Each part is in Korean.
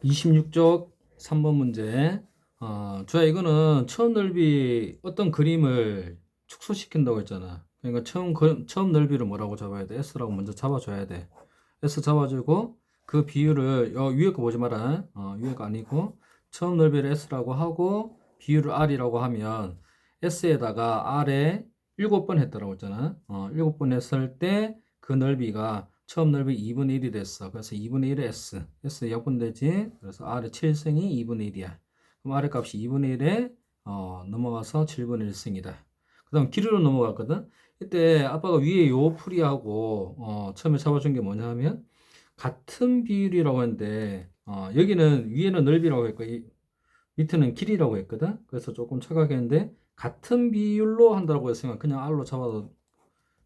26쪽 3번 문제. 주야 이거는 처음 넓이 어떤 그림을 축소시킨다고 했잖아. 그러니까 처음 넓이를 뭐라고 잡아야 돼? S라고 먼저 잡아줘야 돼. S 잡아주고 그 비율을 위에 거 보지 마라. 위에 거 아니고 처음 넓이를 S라고 하고 비율을 R이라고 하면 S에다가 R에 7번 했다라고 했잖아. 7번 했을 때 그 넓이가 처음 넓이 2분의 1이 됐어. 그래서 2분의 1의 S. S 약분되지. 그래서 R의 7승이 2분의 1이야. 그럼 R의 값이 2분의 1에 넘어가서 7분의 1승이다. 그 다음 길이로 넘어갔거든. 이때 아빠가 위에 요 풀이하고 처음에 잡아준 게 뭐냐 하면 같은 비율이라고 했는데 여기는 위에는 넓이라고 했고 밑에는 길이라고 했거든. 그래서 조금 착각했는데 같은 비율로 한다고 했으면 그냥 R로 잡아도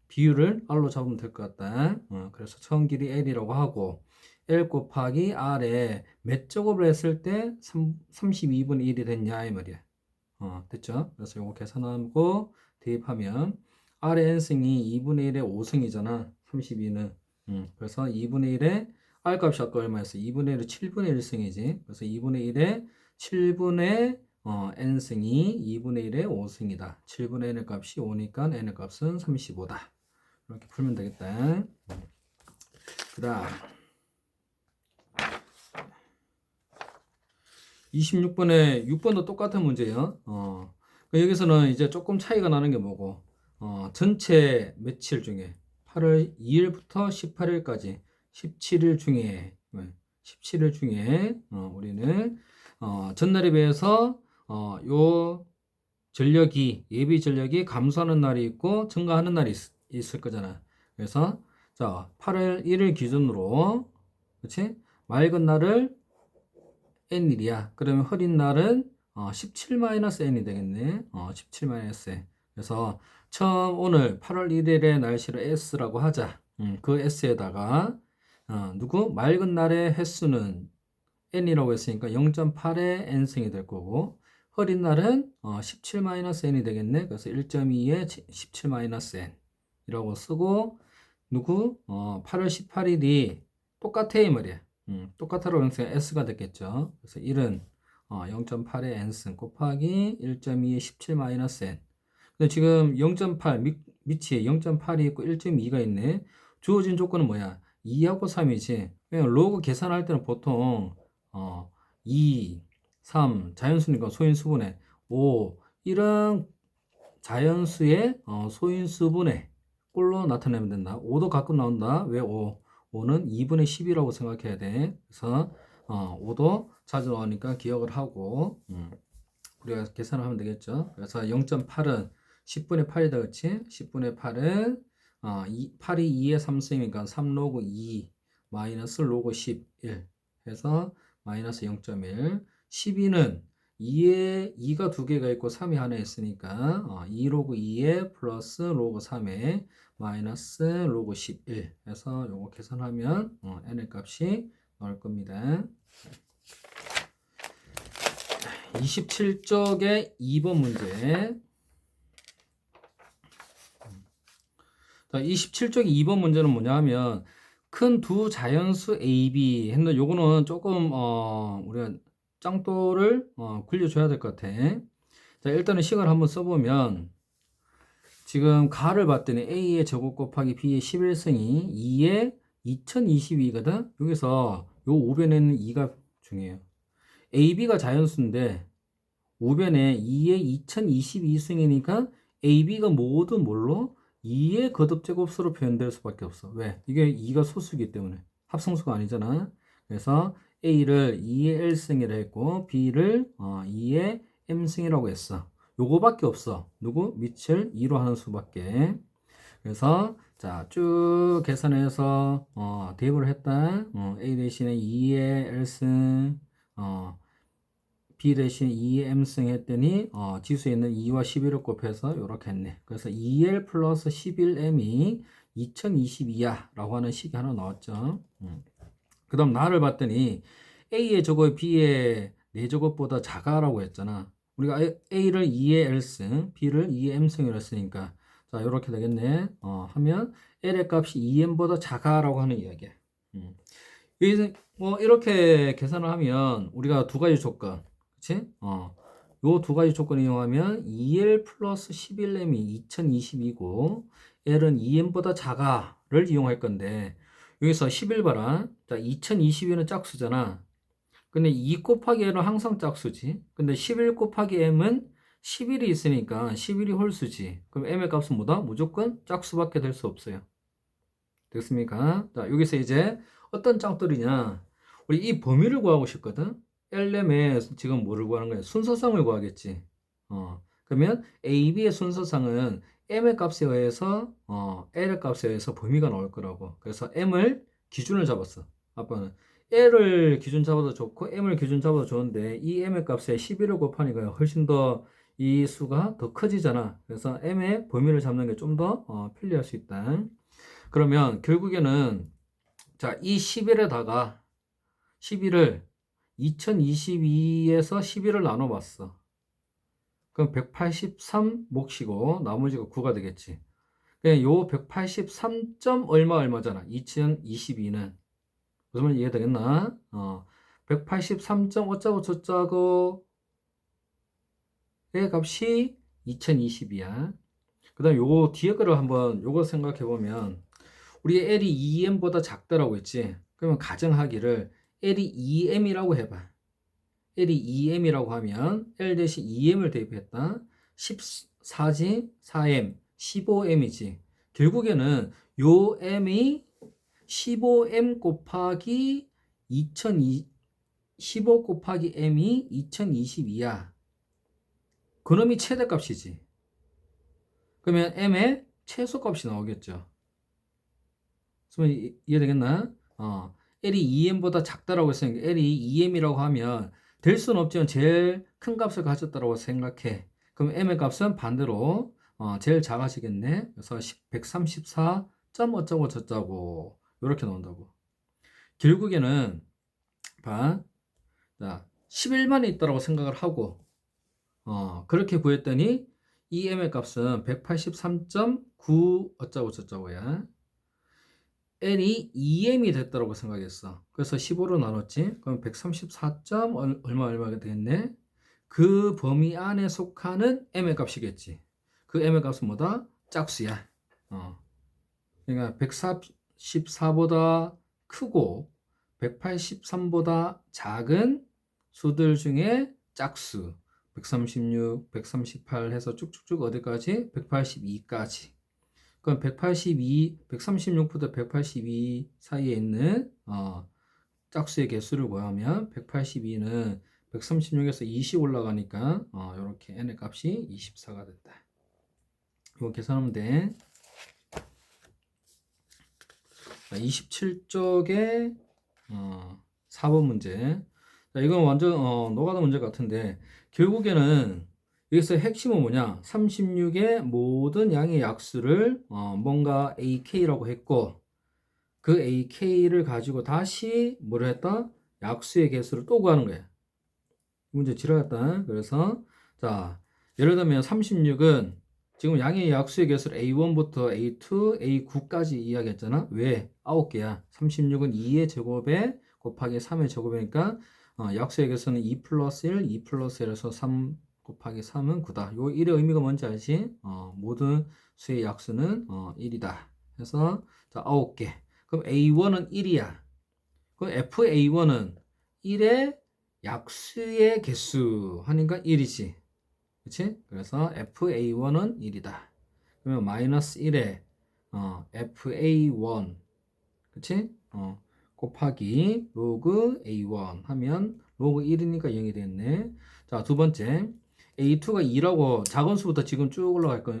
비율을 R로 잡으면 될 것 같다. 그래서 처음 길이 L이라고 하고 L 곱하기 R에 몇 제곱을 했을 때 32분의 1이 됐냐 이 말이야. 됐죠? 그래서 이거 계산하고 대입하면 R의 n승이 2분의 1의 5승이잖아. 32는. 그래서 2분의 1의 R 값이 아까 얼마였어? 2분의 1의 7분의 1승이지. 그래서 2분의 1의 7분의 n승이 2분의 1의 5승이다. 7분의 n의 값이 5니까 n의 값은 35다. 이렇게 풀면 되겠다. 그 다음 26번에 6번도 똑같은 문제예요. 여기서는 이제 조금 차이가 나는 게 뭐고 전체 며칠 중에 8월 2일부터 18일까지 17일 중에 17일 중에 우리는 전날에 비해서 요 전력이 예비 전력이 감소하는 날이 있고 증가하는 날이 있을 거잖아. 그래서 자 8월 1일 기준으로 그렇지? 맑은 날을 n일이야. 그러면 흐린 날은 17-n이 되겠네. 17-n. 그래서 처음 오늘 8월 1일의 날씨를 S라고 하자. 그 S에다가 누구? 맑은 날의 횟수는 n이라고 했으니까 0.8의 n승이 될 거고 흐린 날은 17-n이 되겠네. 그래서 1.2의 17-n 이라고 쓰고 누구? 8월 18일이 똑같아 이 말이야. 똑같아로 형태가 S가 됐겠죠. 그래서 1은 0.8의 n승 곱하기 1.2의 17-n. 근데 지금 0.8 밑에 0.8이 있고 1.2가 있네. 주어진 조건은 뭐야? 2하고 3이지. 그냥 로그 계산할 때는 보통 2, 3 자연수니까 소인수분해 5 이런 자연수의 소인수분해 꼴로 나타내면 된다. 5도 가끔 나온다. 왜 5? 5는 2분의 10이라고 생각해야 돼. 그래서 5도 자주 나오니까 기억을 하고 우리가 계산을 하면 되겠죠. 그래서 0.8은 10분의 8이다. 그렇지? 10분의 8은 8이 2의 3승이니까 3로그 2 마이너스 로그 11 해서 마이너스 0.1 12는 2가 두 개가 있고 3이 하나 있으니까 2로그 2에 플러스 로그 3에 마이너스 로그 11 해서 요거 계산하면 n의 값이 나올 겁니다. 27쪽의 2번 문제. 자, 27쪽 2번 문제는 뭐냐 하면 큰 두 자연수 A, B 했는데 요거는 조금 우리가 짱돌을 굴려줘야 될 것 같아. 자, 일단은 식을 한번 써보면 지금 가를 봤더니 A의 제곱 곱하기 B의 11승이 2의 2022거든. 여기서 요 우변에는 2가 중요해요. AB가 자연수인데 우변에 2의 2022승이니까 AB가 모두 뭘로? 2의 거듭제곱수로 표현될 수밖에 없어. 왜? 이게 2가 소수이기 때문에. 합성수가 아니잖아. 그래서 A를 2의 L승이라 했고 B를 2의 M승이라고 했어. 요거밖에 없어. 누구? 밑을 2로 하는 수밖에. 그래서 자, 쭉 계산해서 대입을 했다. A 대신에 2의 L승 B 대신 2의 M승 했더니 지수에 있는 2와 11을 곱해서 이렇게 했네. 그래서 2L 플러스 11M이 2022야 라고 하는 식이 하나 나왔죠. 그 다음 나를 봤더니 A의 제곱 B의 4제곱보다 작아라고 했잖아. 우리가 A를 2의 L승, B를 2의 M승이라 했으니까 자 이렇게 되겠네. 하면 L의 값이 2M보다 작아라고 하는 이야기야. 뭐 이렇게 계산을 하면 우리가 두 가지 조건, 그치? 요 두 가지 조건을 이용하면 2L 플러스 11M이 2022고 L은 2M보다 작아를 이용할 건데 여기서 11 봐라. 자, 2022는 짝수잖아. 근데 2 곱하기 L은 항상 짝수지. 근데 11 곱하기 M은 11이 있으니까 11이 홀수지. 그럼 M의 값은 뭐다? 무조건 짝수밖에 될 수 없어요. 됐습니까? 자, 여기서 이제 어떤 짝들이냐? 우리 이 범위를 구하고 싶거든? LM의 지금 뭐를 구하는 거야? 순서상을 구하겠지. 그러면 A, B의 순서상은 M의 값에 의해서, L의 값에 의해서 범위가 나올 거라고. 그래서 M을 기준을 잡았어. 아빠는. L을 기준 잡아도 좋고, M을 기준 잡아도 좋은데, 이 M의 값에 11을 곱하니까 훨씬 더 이 수가 더 커지잖아. 그래서 M의 범위를 잡는 게 좀 더 편리할 수 있다. 그러면 결국에는 자, 이 11에다가 11을 2022에서 11을 나눠 봤어. 그럼 183 몫이고 나머지가 9가 되겠지. 그냥 요 183점 얼마잖아. 2022는. 무슨 말인지 이해되겠나? 183점 어쩌고 저쩌고의 값이 2022야. 그 다음 요거 뒤에 거를 한번 요거 생각해 보면 우리 L이 2M보다 작다라고 했지. 그러면 가정하기를 L이 2M이라고 해봐. L이 2M이라고 하면 L 대신 2M을 대입했다. 14지, 4M, 15M이지. 결국에는 요 M이 15M 곱하기 15 곱하기 M이 2022야. 그놈이 최대값이지. 그러면 M의 최소값이 나오겠죠. 이해되겠나? L이 2M보다 작다라고 했으니까 L이 2M이라고 하면 될 수는 없지만 제일 큰 값을 가졌다고 생각해. 그럼 M의 값은 반대로 제일 작아지겠네. 그래서 134 점 어쩌고 저쩌고 이렇게 나온다고. 결국에는 봐. 자, 11만이 있다고 생각을 하고 그렇게 구했더니 이 M의 값은 183.9 어쩌고 저쩌고야. L이 2M이 됐다고 생각했어. 그래서 15로 나눴지. 그럼 134. 얼마가 되겠네. 그 범위 안에 속하는 M의 값이겠지. 그 M의 값은 뭐다? 짝수야. 그러니까 144보다 크고 183보다 작은 수들 중에 짝수. 136, 138 해서 쭉쭉쭉 어디까지? 182까지. 그럼 136부터 182 사이에 있는 짝수의 개수를 구하면 182는 136에서 20 올라가니까 이렇게 n의 값이 24가 된다. 이거 계산하면 돼. 27쪽에 4번 문제. 자, 이건 완전 노가다 문제 같은데 결국에는 여기서 핵심은 뭐냐? 36의 모든 양의 약수를 뭔가 AK라고 했고 그 AK를 가지고 다시 뭐를 했다? 약수의 개수를 또 구하는 거야. 문제 지루했다. 그래서 자, 예를 들면 36은 지금 양의 약수의 개수를 A1부터 A2, A9까지 이야기했잖아. 왜? 9개야. 36은 2의 제곱에 곱하기 3의 제곱이니까 약수의 개수는 2 플러스 1, 2 플러스 1에서 3 곱하기 3은 9다. 요 1의 의미가 뭔지 알지? 모든 수의 약수는 1이다. 그래서 자, 9개. 그럼 A1은 1이야. 그럼 FA1은 1의 약수의 개수 하니까 1이지. 그치? 그래서 FA1은 1이다. 그러면 마이너스 1에 FA1 그치? 곱하기 로그 A1 하면 로그 1이니까 0이 되겠네. 자, 두 번째 A2가 2라고 작은 수부터 지금 쭉 올라갈 거야.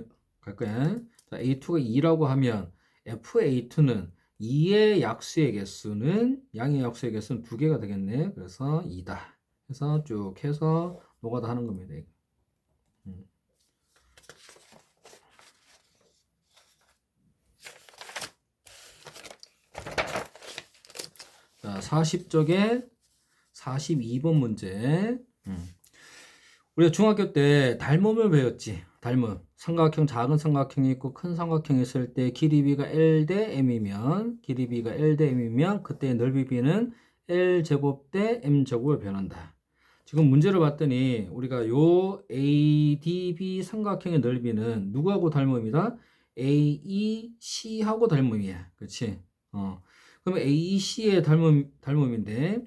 자, A2가 2라고 하면 FA2는 2의 약수의 개수는 양의 약수의 개수는 2개가 되겠네. 그래서 2다. 그래서 쭉 해서 노가다 하는 겁니다. 자, 40쪽에 42번 문제. 우리가 중학교 때 닮음을 배웠지. 닮음. 삼각형, 작은 삼각형이 있고 큰 삼각형이 있을 때 길이 b가 L 대 M이면, 길이 b가 L 대 M이면 그때 넓이 b는 L제곱 대 M제곱을 변한다. 지금 문제를 봤더니 우리가 요 ADB 삼각형의 넓이는 누구하고 닮음이다? AEC하고 닮음이야. 그치? 그러면 AEC의 닮음인데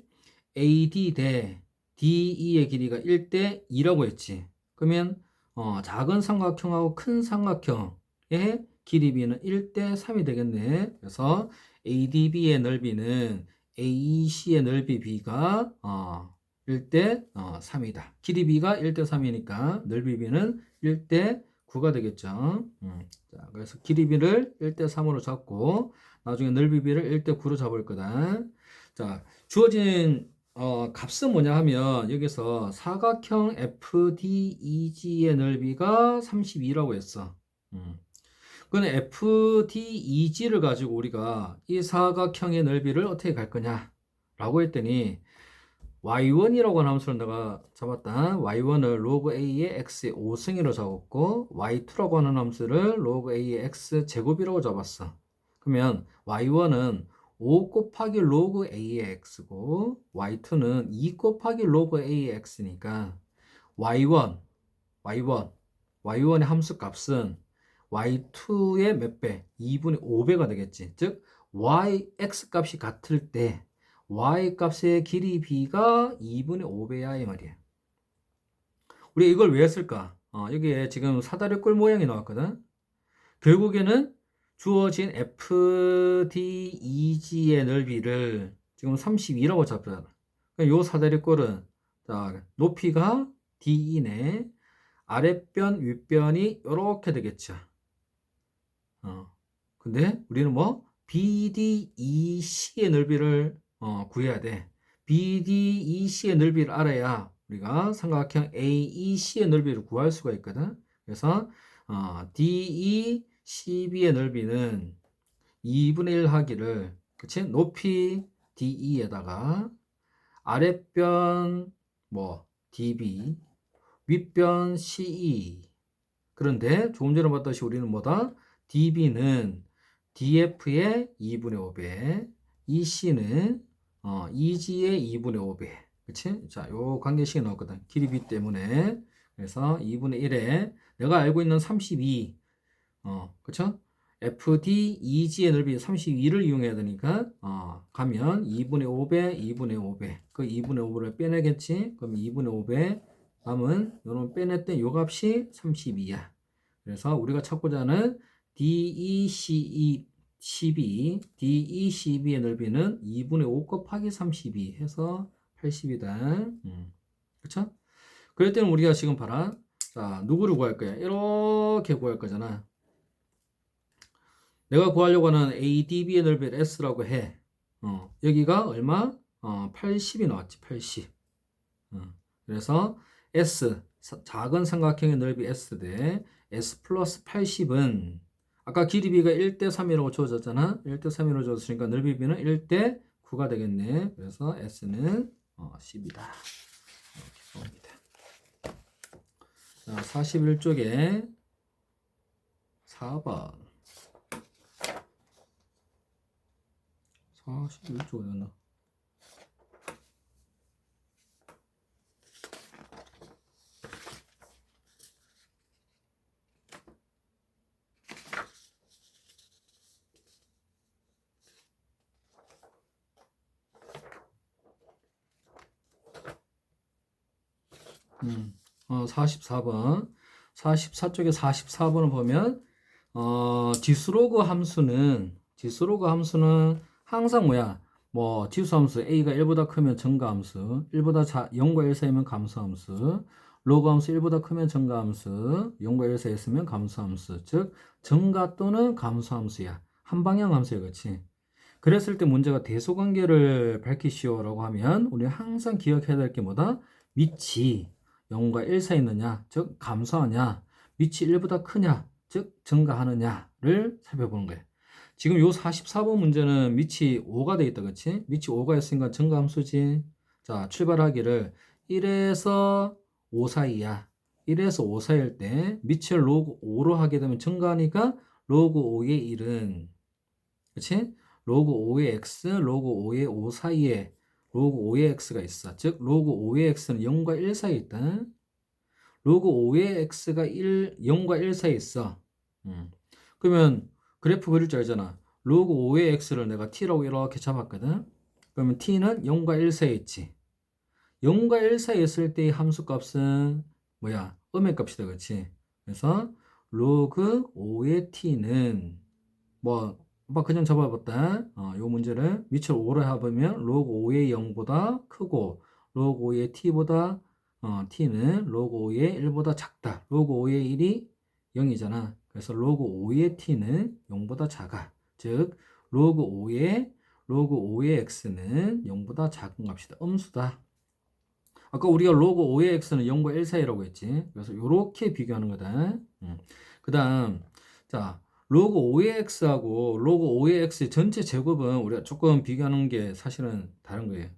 AD 대 DE의 길이가 1대 2라고 했지. 그러면 작은 삼각형하고 큰 삼각형의 길이 b는 1대 3이 되겠네. 그래서 ADB의 넓이는 AEC의 넓이 b가 1대 3이다. 길이 b가 1대 3이니까 넓이 b는 1대 9가 되겠죠. 자, 그래서 길이 b를 1대 3으로 잡고 나중에 넓이 b를 1대 9로 잡을 거다. 자, 주어진 값은 뭐냐 하면 여기서 사각형 FDEG의 넓이가 32라고 했어. 그건 FDEG를 가지고 우리가 이 사각형의 넓이를 어떻게 갈 거냐 라고 했더니 y1이라고 하는 함수를 내가 잡았다. y1을 log a의 x의 5승으로 잡았고 y2라고 하는 함수를 log a의 x 제곱이라고 잡았어. 그러면 y1은 5 곱하기 log a의 x고 y2는 2 곱하기 log a의 x니까 y1의 함수 값은 y2의 몇 배? 2분의 5배가 되겠지. 즉 x 값이 같을 때 y 값의 길이 b가 2분의 5배야 이 말이야. 우리 이걸 왜 했을까? 여기에 지금 사다리 꼴 모양이 나왔거든. 결국에는 주어진 FDEG의 넓이를 지금 32라고 잡잖아. 그러니까 요 사다리 꼴은 자, 높이가 DE네. 아랫변, 윗변이 이렇게 되겠죠. 근데 우리는 뭐 BDEC의 넓이를 구해야 돼. BDEC의 넓이를 알아야 우리가 삼각형 AEC의 넓이를 구할 수가 있거든. 그래서 DECB의 넓이는 2분의 1 하기를, 그치? 높이 DE에다가 아랫변 뭐 DB, 윗변 CE. 그런데 조금 전에 봤듯이 우리는 뭐다? DB는 DF의 2분의 5배, EC는 EG의 2분의 5배. 그치? 자, 요 관계식이 나왔거든. 길이 B 때문에. 그래서 2분의 1에 내가 알고 있는 32. 그쵸? FD, EG의 넓이 32를 이용해야 되니까, 가면 2분의 5배, 2분의 5배. 그 2분의 5배를 빼내겠지? 그럼 2분의 5배 남은, 요런 빼냈던 요 값이 32야. 그래서 우리가 찾고자 하는 DECB의 넓이는 2분의 5 곱하기 32 해서 80이다. 그쵸? 그럴 때는 우리가 지금 봐라. 자, 누구를 구할 거야? 이렇게 구할 거잖아. 내가 구하려고 하는 ADB의 넓이를 S라고 해. 여기가 얼마? 80이 나왔지, 80. 그래서 S, 작은 삼각형의 넓이 S 대 S 플러스 80은 아까 길이 B가 1대 3이라고 주어졌잖아. 1대 3이라고 주어졌으니까 넓이 B는 1대 9가 되겠네. 그래서 S는 10이다. 이렇게 나옵니다. 자, 41쪽에 4번. 41쪽이었나? 음, 44번. 44쪽에 44번을 보면, 지수로그 함수는 항상 뭐야? 뭐, 지수함수 A가 1보다 크면 증가함수, 0과 1 사이면 감소함수, 로그함수 1보다 크면 증가함수, 0과 1 사이에 있으면 감소함수. 즉, 증가 또는 감소함수야. 한 방향 함수야, 그렇지? 그랬을 때 문제가 대소관계를 밝히시오라고 하면 우리는 항상 기억해야 될 게 뭐다? 밑이 0과 1 사이에 있느냐, 즉 감소하냐, 밑이 1보다 크냐, 즉 증가하느냐를 살펴보는 거예요. 지금 요 44번 문제는 밑이 5가 돼 있다, 그치? 밑이 5가 있으니까 증가함수지. 자, 출발하기를 1에서 5 사이야. 1에서 5 사이일 때 밑을 로그 5로 하게 되면 증가하니까 로그 5의 1은 그치? 로그 5의 x, 로그 5의 5 사이에 로그 5의 x가 있어. 즉 로그 5의 x는 0과 1 사이에 있다. 로그 5의 x가 0과 1 사이에 있어. 그러면 그래프 그릴 줄 알잖아. 로그 5의 x를 내가 t라고 이렇게 잡았거든. 그러면 t는 0과 1 사이에 있지. 0과 1 사이에 있을 때의 함수 값은 뭐야? 음의 값이다. 그렇지? 그래서 로그 5의 t는 뭐 그냥 잡아봤다. 요 문제를 밑을 5로 해보면 로그 5의 0보다 크고 로그 5의 t보다 t는 로그 5의 1보다 작다. 로그 5의 1이 0이잖아. 그래서 로그 5의 t는 0보다 작아. 즉 로그 5의 x는 0보다 작은 값이다. 음수다. 아까 우리가 로그 5의 x는 0과 1 사이라고 했지. 그래서 이렇게 비교하는 거다. 그 다음 자 로그 5의 x하고 로그 5의 x 전체 제곱은 우리가 조금 비교하는 게 사실은 다른 거예요.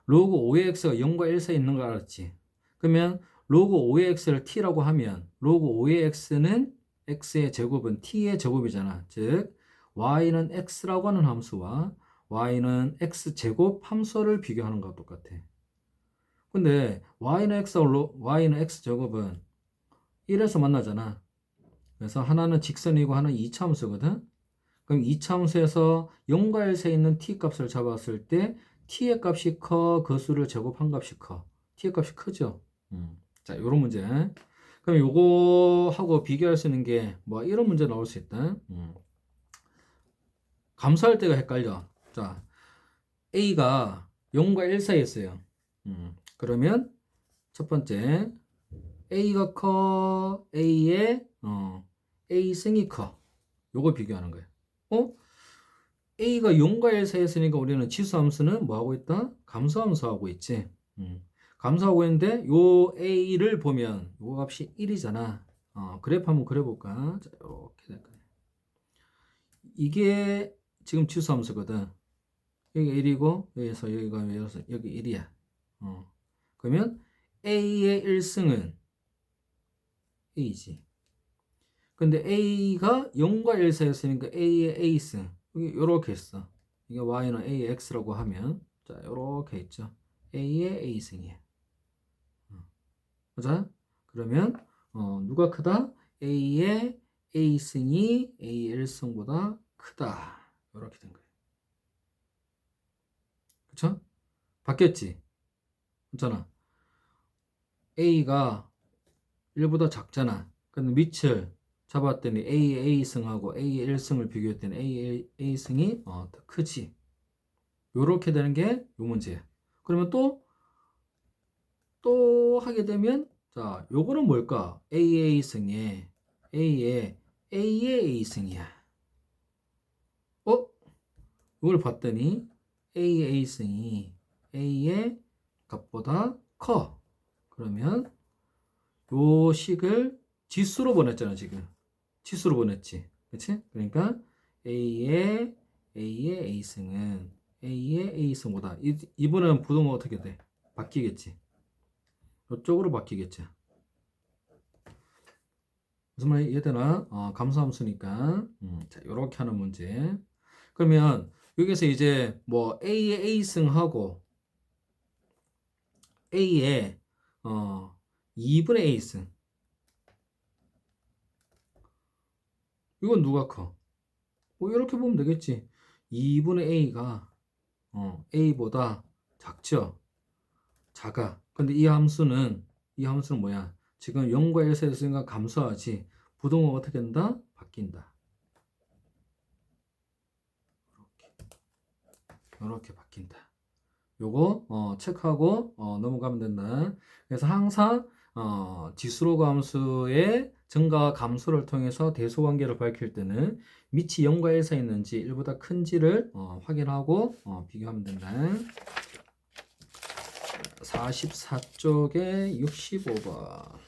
로그 5의 x가 0과 1 사이에 있는 거 알았지? 그러면 로그 5의 x를 t라고 하면 로그 5의 x는 x의 제곱은 t의 제곱이잖아. 즉 y는 x라고 하는 함수와 y는 x제곱 함수를 비교하는 거와 똑같아. 근데 y는 x제곱은 1에서 만나잖아. 그래서 하나는 직선이고 하나는 이차함수거든. 그럼 이차함수에서 0과 1 사이에 있는 t 값을 잡았을 때 t의 값이 커, 그 수를 제곱한 값이 커. t의 값이 크죠. 자, 요런 문제. 그럼 요거하고 비교할 수 있는 게 뭐 이런 문제 나올 수 있다. 감수할 때가 헷갈려. 자, a가 0과 1 사이에 있어요. 그러면 첫 번째 A가 커, A의 A승이 커. 요거 비교하는 거예요. A가 0과 1 사이에 있으니까 우리는 지수함수는 뭐 하고 있다? 감소함수하고 있지. 감소하고 있는데 요 A를 보면 요 값이 1이잖아. 그래프 한번 그려볼까? 자, 이렇게 될 거예요. 이게 지금 지수함수거든. 여기 1이고 여기서 여기 1이야. 그러면 A의 1승은 A지. 근데 A가 0과 1 사이였으니까 A의 A승. 여기 요렇게 했어. 이게 Y는 A의 X라고 하면 자, 요렇게 있죠. A의 A승이야. 자, 그러면 누가 크다? A의 A승이 A의 1승보다 크다. 요렇게 된 거예요. 그쵸? 바뀌었지? 그렇잖아. A가 1보다 작잖아. 근데 밑을 잡았더니 A의 A승하고 A의 1승을 비교했더니 A의 A승이 더 크지. 요렇게 되는 게 요 문제야. 그러면 또 하게 되면 자, 요거는 뭘까? A의 A승에 A의 A승이야. 이걸 봤더니 A의 A승이 A의 값보다 커. 그러면 요 식을 지수로 보냈잖아, 지금. 치수로 보냈지. 그치? 그러니까 A의 A승은 A의 A승보다 이번엔 부동은 어떻게 돼? 바뀌겠지. 이쪽으로 바뀌겠지. 무슨 말이 이해되나? 감소함수니까. 자, 요렇게 하는 문제. 그러면 여기서 이제 뭐 A의 A승하고 A의 2분의 A승. 이건 누가 커? 뭐 이렇게 보면 되겠지. 2분의 A가 A보다 작죠? 작아. 근데 이 함수는 뭐야? 지금 0과 1 사이에 있으니까 감소하지. 부동호가 어떻게 된다? 바뀐다. 이렇게 바뀐다. 요거 체크하고 넘어가면 된다. 그래서 항상 지수로 함수의 증가와 감소를 통해서 대소관계를 밝힐 때는 밑이 0과 1 사이에 있는지 1보다 큰지를 확인하고 비교하면 된다. 44쪽에 65번.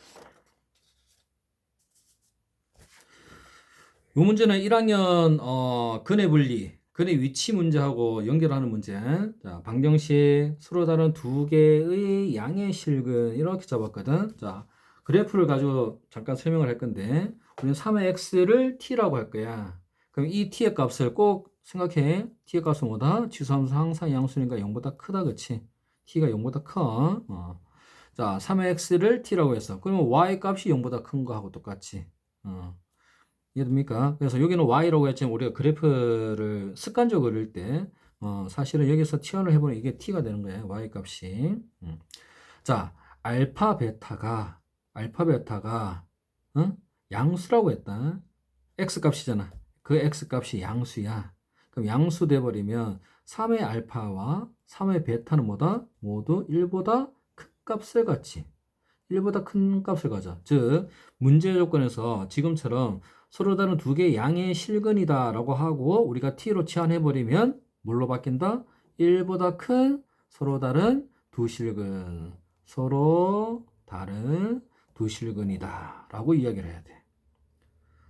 이 문제는 1학년 근의 분리, 근의 위치 문제하고 연결하는 문제. 자, 방정식 서로 다른 두 개의 양의 실근 이렇게 잡았거든. 자, 그래프를 가지고 잠깐 설명을 할 건데 우리는 3의 x를 t라고 할 거야. 그럼 이 t의 값을 꼭 생각해. t의 값은 뭐다? 지수함수 항상 양수니까 0보다 크다, 그치? t가 0보다 커. 자, 3의 x를 t라고 했어. 그러면 y 값이 0보다 큰 거하고 똑같지. 이해됩니까? 그래서 여기는 y라고 했지만 우리가 그래프를 습관적으로 그릴 때 사실은 여기서 치환을 해보면 이게 t가 되는 거예요. y 값이. 자, 알파 베타가 양수라고 했다. x 값이잖아. 그 x 값이 양수야. 그럼 양수 돼버리면 3의 알파와 3의 베타는 뭐다? 모두 1보다 큰 값을 갖지. 1보다 큰 값을 가져. 즉, 문제 조건에서 지금처럼 서로 다른 두 개의 양의 실근이다 라고 하고 우리가 t로 치환해버리면 뭘로 바뀐다? 1보다 큰 서로 다른 두 실근. 서로 다른 두 실근이다 라고 이야기를 해야 돼.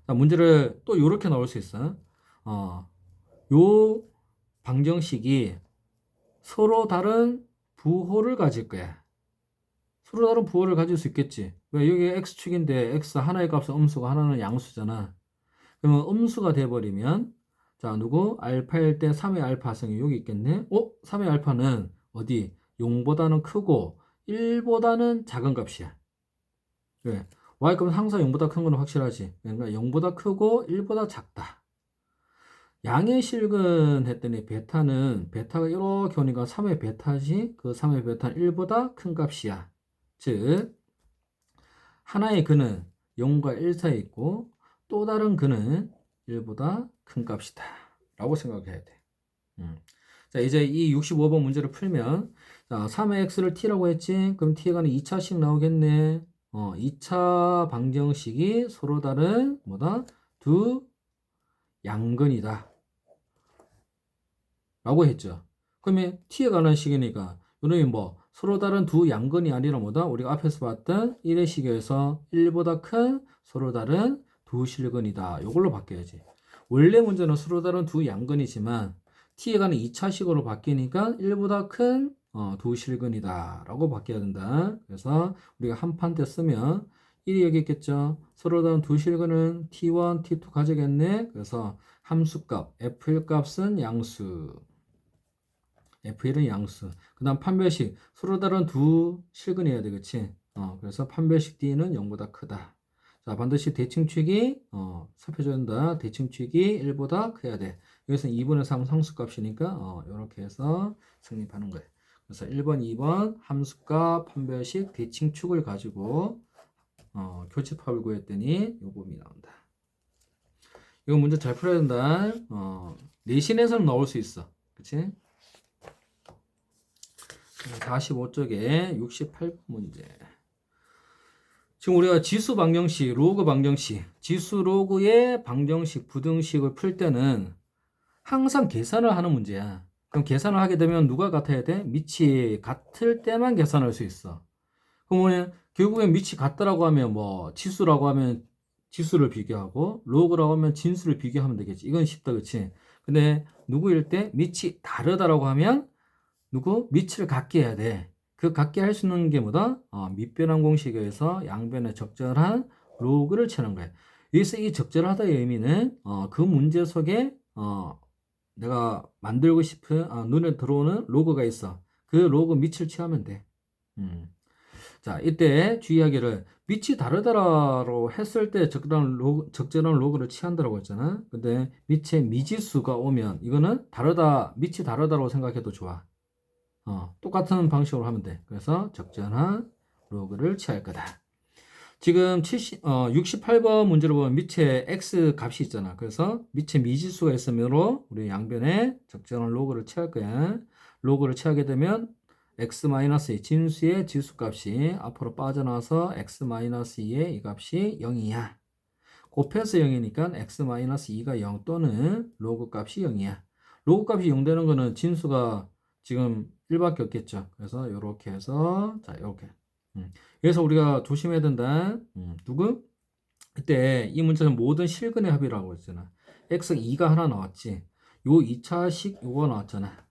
자, 문제를 또 이렇게 나올 수 있어. 요 방정식이 서로 다른 부호를 가질 거야. 서로 다른 부호를 가질 수 있겠지. 왜? 여기 x축인데 x 하나의 값은 음수고 하나는 양수잖아. 그러면 음수가 돼버리면 자, 누구? 알파일 때 3의 알파성이 여기 있겠네. 3의 알파는 어디? 0보다는 크고 1보다는 작은 값이야. 왜? y값은 항상 0보다 큰 건 확실하지. 그러니까 0보다 크고 1보다 작다. 양의 실근 했더니 베타가 이렇게 오니까 3의 베타지. 그 3의 베타는 1보다 큰 값이야. 즉 하나의 근은 0과 1 사이에 있고 또 다른 근은 1보다 큰 값이다 라고 생각해야 돼. 자, 이제 이 65번 문제를 풀면 자, 3의 x를 t라고 했지. 그럼 t에 관한 2차식 나오겠네. 2차 방정식이 서로 다른 뭐다? 두 양근이다 라고 했죠. 그러면 t에 관한 식이니까 이놈이 뭐 서로 다른 두 양근이 아니라 뭐다? 우리가 앞에서 봤던 1의 식에서 1보다 큰 서로 다른 두 실근이다. 이걸로 바뀌어야지. 원래 문제는 서로 다른 두 양근이지만 t에 관한 2차식으로 바뀌니까 1보다 큰 두 실근이다 라고 바뀌어야 된다. 그래서 우리가 한 판 때 쓰면 1이 여기 있겠죠. 서로 다른 두 실근은 t1, t2 가져겠네. 그래서 함수값 f1 값은 양수, F1은 양수. 그 다음 판별식. 서로 다른 두 실근이어야 돼. 그치? 그래서 판별식 D는 0보다 크다. 자, 반드시 대칭축이, 살펴줘야 된다. 대칭축이 1보다 커야 돼. 여기서 2분의 3 상수값이니까, 이렇게 해서 성립하는 거예요. 그래서 1번, 2번 함수값, 판별식, 대칭축을 가지고, 교집합을 구했더니 요 부분이 나온다. 이거 문제 잘 풀어야 된다. 내신에서는 나올 수 있어. 그치? 45쪽에 68번 문제. 지금 우리가 지수 방정식, 로그 방정식, 지수 로그의 방정식, 부등식을 풀 때는 항상 계산을 하는 문제야. 그럼 계산을 하게 되면 누가 같아야 돼? 밑이 같을 때만 계산할 수 있어. 그러면 결국엔 밑이 같다라고 하면 뭐 지수라고 하면 지수를 비교하고 로그라고 하면 진수를 비교하면 되겠지. 이건 쉽다, 그치? 근데 누구일 때 밑이 다르다라고 하면 누구? 밑을 같게 해야 돼. 그 같게 할 수 있는 게 뭐다? 밑변환 공식에서 양변의 적절한 로그를 찾는 거야. 여기서 이 적절하다의 의미는 그 문제 속에 내가 만들고 싶은 눈에 들어오는 로그가 있어. 그 로그 밑을 취하면 돼. 자, 이때 주의하기를 밑이 다르다로 했을 때 적절한 로그를 취한다라고 했잖아. 근데 밑에 미지수가 오면 이거는 다르다, 밑이 다르다고 생각해도 좋아. 똑같은 방식으로 하면 돼. 그래서 적절한 로그를 취할 거다. 지금 68번 문제로 보면 밑에 x 값이 있잖아. 그래서 밑에 미지수가 있으므로 우리 양변에 적절한 로그를 취할 거야. 로그를 취하게 되면 x-2 진수의 지수값이 앞으로 빠져나와서 x-2의 이 값이 0이야. 곱해서 0이니까 x-2가 0 또는 로그 값이 0이야. 로그 값이 0 되는 거는 진수가 지금 1밖에 없겠죠. 그래서 이렇게 해서 자 이렇게. 그래서 우리가 조심해야 된다. 누구? 그때 이 문제는 모든 실근의 합이라고 했잖아. x2가 하나 나왔지. 요 2차식 요거 나왔잖아.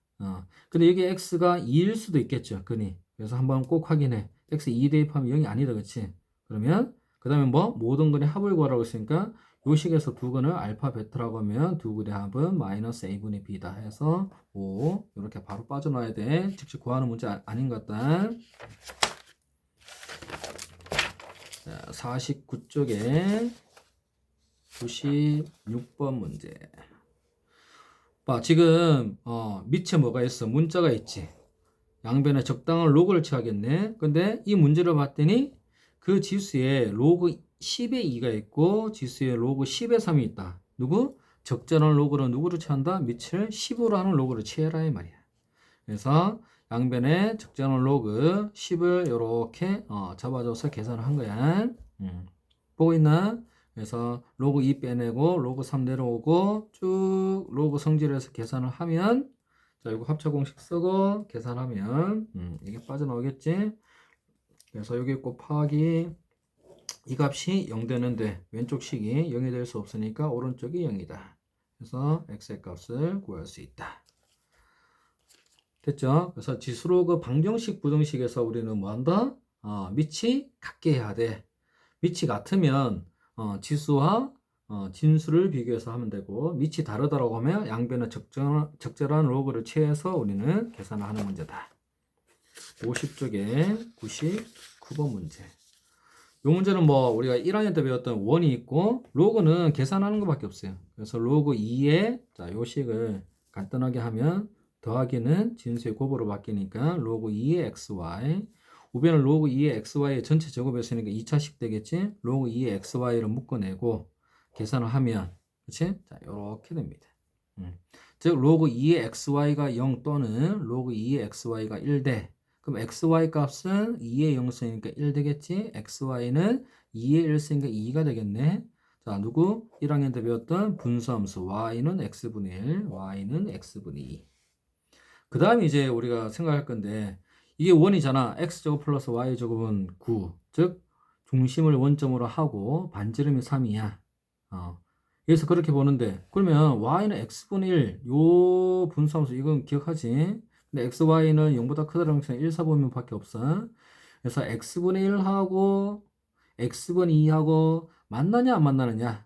근데 여기 x가 2일 수도 있겠죠. 근이. 그래서 한번 꼭 확인해. x2 대입하면 0이 아니다. 그치? 그러면 그 다음에 뭐 모든 근의 합을 구하라고 했으니까 요 식에서 두 근을 알파 베타라고 하면 두 근의 합은 마이너스 a분의 b다 해서 5 이렇게 바로 빠져나와야 돼. 직접 구하는 문제 아닌 것 같다. 49쪽에 96번 문제. 봐, 지금 밑에 뭐가 있어? 문자가 있지. 양변에 적당한 로그를 취하겠네. 근데 이 문제를 봤더니 그 지수에 로그 10의 2가 있고 지수에 로그 10의 3이 있다. 누구? 적절한 로그를 누구로 취한다? 밑을 10으로 하는 로그를 취해라 이 말이야. 그래서 양변에 적절한 로그 10을 이렇게 잡아줘서 계산을 한 거야. 보고 있나? 그래서 로그 2 빼내고 로그 3 내려오고 쭉 로그 성질해서 계산을 하면 자 이거 합차 공식 쓰고 계산하면 이게 빠져나오겠지. 그래서 여기 곱하기 이 값이 0 되는데 왼쪽 식이 0이 될 수 없으니까 오른쪽이 0이다. 그래서 x의 값을 구할 수 있다. 됐죠? 그래서 지수로그 방정식 부정식에서 우리는 뭐 한다? 밑이 같게 해야 돼. 밑이 같으면 지수와 진수를 비교해서 하면 되고 밑이 다르다고 하면 양변의 적절한 로그를 취해서 우리는 계산을 하는 문제다. 50쪽에 99번 문제. 이 문제는 뭐 우리가 1학년 때 배웠던 원이 있고 로그는 계산하는 것밖에 없어요. 그래서 로그 2에 자, 요 식을 간단하게 하면 더하기는 진수의 곱으로 바뀌니까 로그 2의 xy 우변을 로그 2의 xy의 전체 제곱했으니까 2차식 되겠지? 로그 2의 xy를 묶어내고 계산을 하면 그치? 자, 요렇게 됩니다. 즉 로그 2의 xy가 0 또는 로그 2의 xy가 1대 그럼 xy 값은 2의 0 쓰니까 1 되겠지? xy는 2의 1 쓰니까 2가 되겠네. 자, 누구? 1학년 때 배웠던 분수함수 y는 x분의 1, y는 x분의 2. 그 다음에 이제 우리가 생각할 건데 이게 원이잖아. x제곱 플러스 y제곱은 9. 즉 중심을 원점으로 하고 반지름이 3이야. 그래서 그렇게 보는데 그러면 y는 x분의 1. 요 분수함수 이건 기억하지? 근데 xy는 0보다 크다는 것은 1, 4보면 밖에 없어. 그래서 x분의 1하고 x분의 2하고 만나냐 안 만나느냐?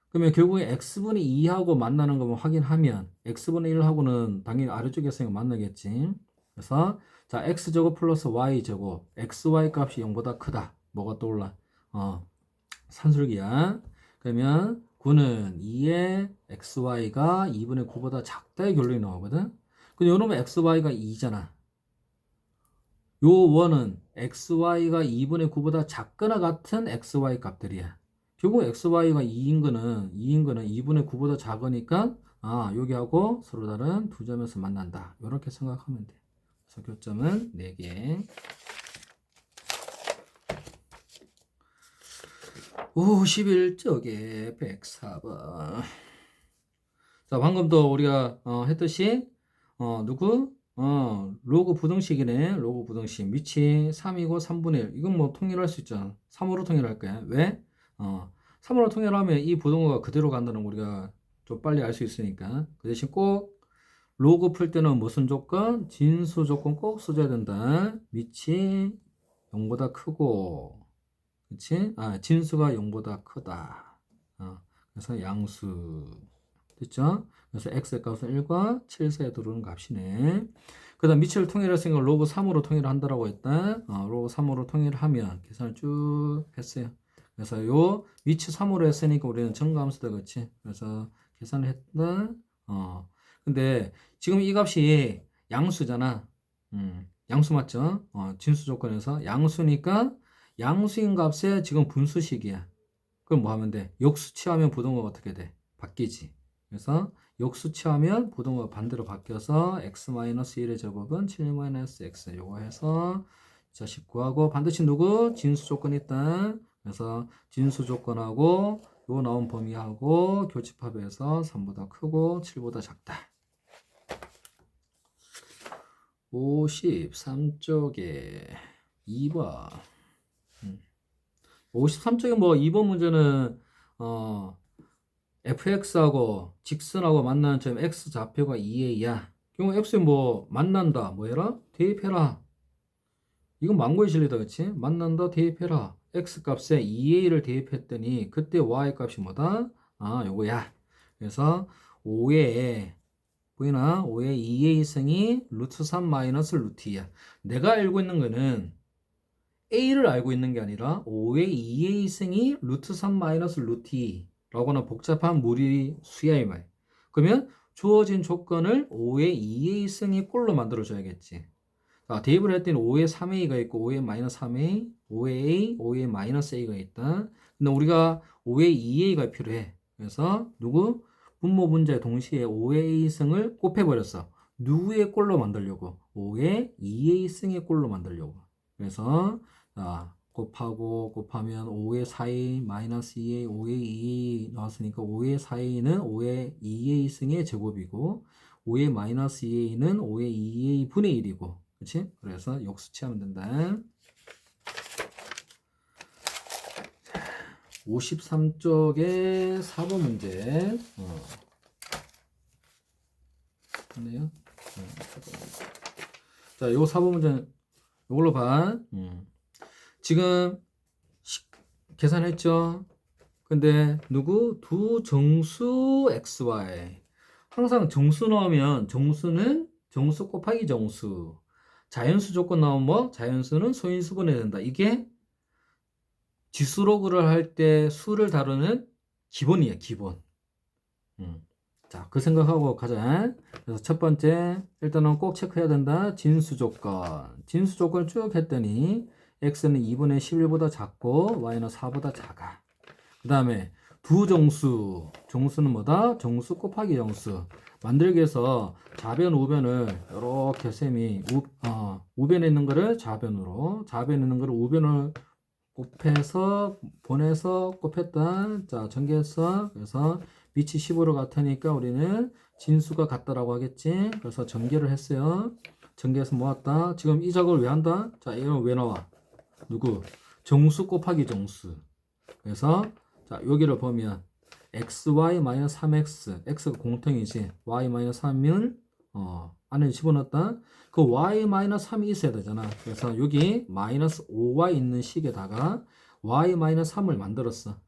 그러면 결국에 x분의 2하고 만나는 것만 확인하면 x분의 1하고는 당연히 아래쪽에 있으니까 만나겠지. 그래서 자 x제곱 플러스 y제곱 xy 값이 0보다 크다. 뭐가 떠올라? 산술기야. 그러면 9는 2의 xy가 2분의 9보다 작다의 결론이 나오거든. 근데 요놈의 xy가 2잖아. 요 원은 xy가 2분의 9보다 작거나 같은 xy 값들이야. 결국 xy가 2인 거는 2분의 9보다 작으니까 여기하고 서로 다른 두 점에서 만난다. 이렇게 생각하면 돼. 그래서 교점은 4개. 51쪽에 104번. 자, 방금 또 우리가 했듯이 누구? 로그 부등식이네. 로그 부등식. 밑이 3이고 3분의 1. 이건 뭐 통일할 수 있잖아. 3으로 통일할 거야. 왜? 3으로 통일하면 이 부등호가 그대로 간다는 거 우리가 좀 빨리 알 수 있으니까. 그 대신 꼭 로그 풀 때는 무슨 조건? 진수 조건 꼭 써줘야 된다. 밑이 0보다 크고, 그치? 진수가 0보다 크다. 그래서 양수. 됐죠? 그래서 x의 값은 1과 7 사이에 들어오는 값이네. 그 다음 밑을 통일했으니까 로그 3으로 통일을 한다라고 했다. 로그 3으로 통일하면 계산을 쭉 했어요. 그래서 요 밑이 3으로 했으니까 우리는 정감수다, 그렇지? 그래서 계산을 했다. 근데 지금 이 값이 양수잖아. 양수 맞죠? 진수 조건에서 양수니까 양수인 값에 지금 분수식이야. 그럼 뭐 하면 돼? 역수 취하면 부등호가 어떻게 돼? 바뀌지. 그래서 역수 취하면 부등호가 반대로 바뀌어서 x-1의 제곱은 7-x 요거 해서 자 19하고 반드시 누구? 진수 조건이 있다. 그래서 진수 조건하고 요 나온 범위하고 교집합해서 3보다 크고 7보다 작다. 53쪽에 2번. 53쪽에 뭐 2번 문제는 fx하고 직선하고 만나는 점 x 좌표가 2a야. 경우 x에 뭐 만난다. 뭐 해라? 대입해라. 이건 망고의 진리다, 그치? 만난다, 대입해라. x 값에 2a를 대입했더니 그때 y 값이 뭐다? 아, 요거야. 그래서 5에 보이나? 5의 2a승이 루트 3 마이너스 루트 2야. 내가 알고 있는 거는 a를 알고 있는 게 아니라 5의 2a승이 루트 3 마이너스 루트 2라고는 복잡한 무리수야 이 말. 그러면 주어진 조건을 5의 2a승이 꼴로 만들어줘야겠지. 자, 대입을 했더니 5에 3a가 있고 5에 마이너스 3a, 5에 a, 5에 마이너스 a가 있다. 근데 우리가 5에 2a가 필요해. 그래서 누구? 분모 분자에 동시에 5의 a승을 곱해버렸어. 누구의 꼴로 만들려고? 5의 2a승의 꼴로 만들려고. 그래서 자, 곱하고 곱하면 5의 4a 마이너스 2a, 5의 2a 나왔으니까 5의 4a는 5의 2a승의 제곱이고 5의 마이너스 2a는 5의 2a 분의 1이고 그치? 그래서 역수치하면 된다. 53쪽에 4번 문제. 맞네요. 자, 요 4번 문제 요걸로 봐. 지금 계산했죠? 근데 누구? 두 정수 xy. 항상 정수 넣으면 정수는 정수 곱하기 정수. 자연수 조건 나오면 뭐? 자연수는 소인수분해야 된다. 이게 지수로그를 할 때 수를 다루는 기본이에요, 기본. 자, 그 생각하고 가자. 그래서 첫 번째, 일단은 꼭 체크해야 된다. 진수 조건. 진수 조건 쭉 했더니, x는 2분의 11보다 작고, y는 4보다 작아. 그 다음에, 두 정수. 정수는 뭐다? 정수 곱하기 정수. 만들기 위해서 좌변, 우변을 이렇게 쌤이, 우변에 있는 거를 좌변으로, 좌변에 있는 거를 우변을 곱해서, 보내서 곱했다. 자, 전개했어. 그래서, 빛이 15로 같으니까 우리는 진수가 같다라고 하겠지. 그래서 전개를 했어요. 전개해서 모았다. 지금 이 작업을 왜 한다? 자, 이건 왜 나와? 누구? 정수 곱하기 정수. 그래서 자, 여기를 보면 xy-3x x가 공통이지. y-3을 안에 집어넣었다. 그 y-3이 있어야 되잖아. 그래서 여기 마이너스 5y 있는 식에다가 y-3을 만들었어.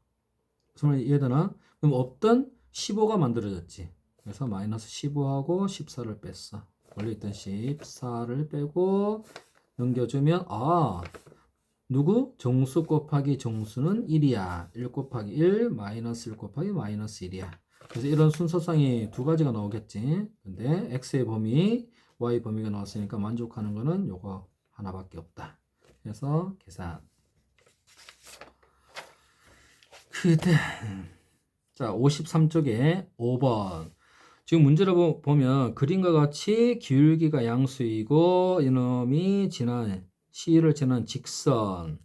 무슨 이해되나? 그럼 없던 15가 만들어졌지. 그래서 마이너스 15하고 14를 뺐어. 원래 있던 14를 빼고 넘겨주면 누구? 정수 곱하기 정수는 1이야. 1 곱하기 1 마이너스 1 곱하기 마이너스 1이야. 그래서 이런 순서상이 두 가지가 나오겠지. 근데 x의 범위, y 범위가 나왔으니까 만족하는 거는 요거 하나밖에 없다. 그래서 계산. 자, 53쪽에 5번. 지금 문제를 보면 그림과 같이 기울기가 양수이고 이놈이 지난 C를 지난 직선.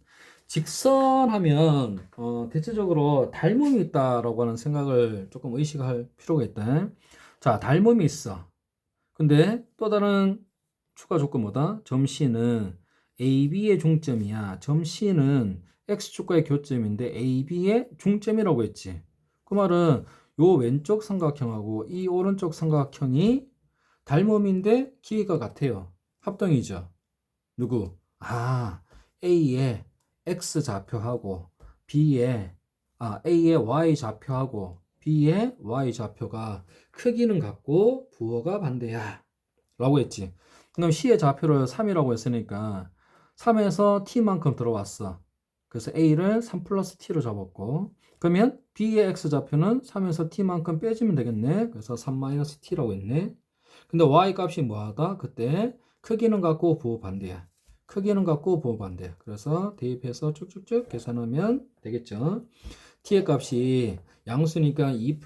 직선 하면 대체적으로 닮음이 있다라고 하는 생각을 조금 의식할 필요가 있다. 자, 닮음이 있어. 근데 또 다른 추가 조건 뭐다? 점 C는 AB의 중점이야. 점 C는 X축과의 교점인데 AB의 중점이라고 했지. 그 말은 요 왼쪽 삼각형하고 이 오른쪽 삼각형이 닮음인데 길이가 같아요. 합동이죠. 누구? A의 X 좌표하고 A의 Y 좌표하고 B의 Y 좌표가 크기는 같고 부호가 반대야. 라고 했지. 그럼 C의 좌표를 3이라고 했으니까 3에서 T만큼 들어왔어. 그래서 A를 3 플러스 T로 잡았고 그러면 B의 X좌표는 3에서 T만큼 빼주면 되겠네. 그래서 3 마이너스 T라고 했네. 근데 Y 값이 뭐하다? 그때 크기는 같고 부호 반대야. 크기는 같고 부호 반대야. 그래서 대입해서 쭉쭉쭉 계산하면 되겠죠. T의 값이 양수니까 2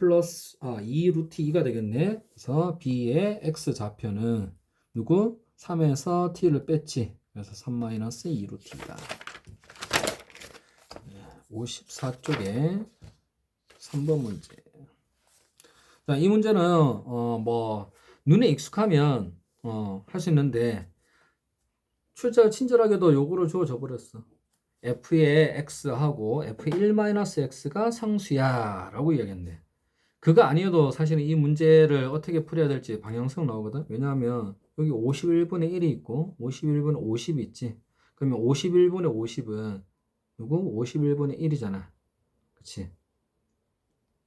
루트 2가 되겠네. 그래서 B의 X좌표는 누구? 3에서 T를 뺐지. 그래서 3 마이너스 2 루트 2다. 54쪽에 3번 문제. 자, 이 문제는 눈에 익숙하면 할 수 있는데 친절하게도 요거를 주어져 버렸어. f의 x하고 f1-x가 상수야 라고 이야기했네. 그거 아니어도 사실은 이 문제를 어떻게 풀어야 될지 방향성 나오거든. 왜냐하면 여기 51분의 1이 있고 51분의 50이 있지. 그러면 51분의 50은 누구? 51분의 1이잖아. 그치?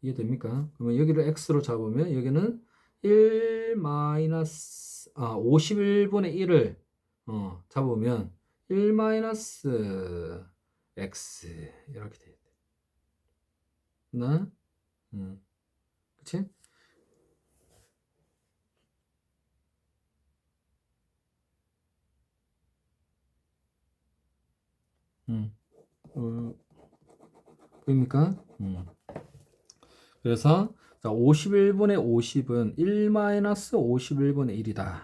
이해됩니까? 그러면 여기를 x로 잡으면 여기는 1 마이너스 51분의 1을 잡으면 1 마이너스 x 이렇게 돼. 나 그치? 음. 어, 보입니까? 그래서 자, 51분의 50은 1 마이너스 51분의 1이다.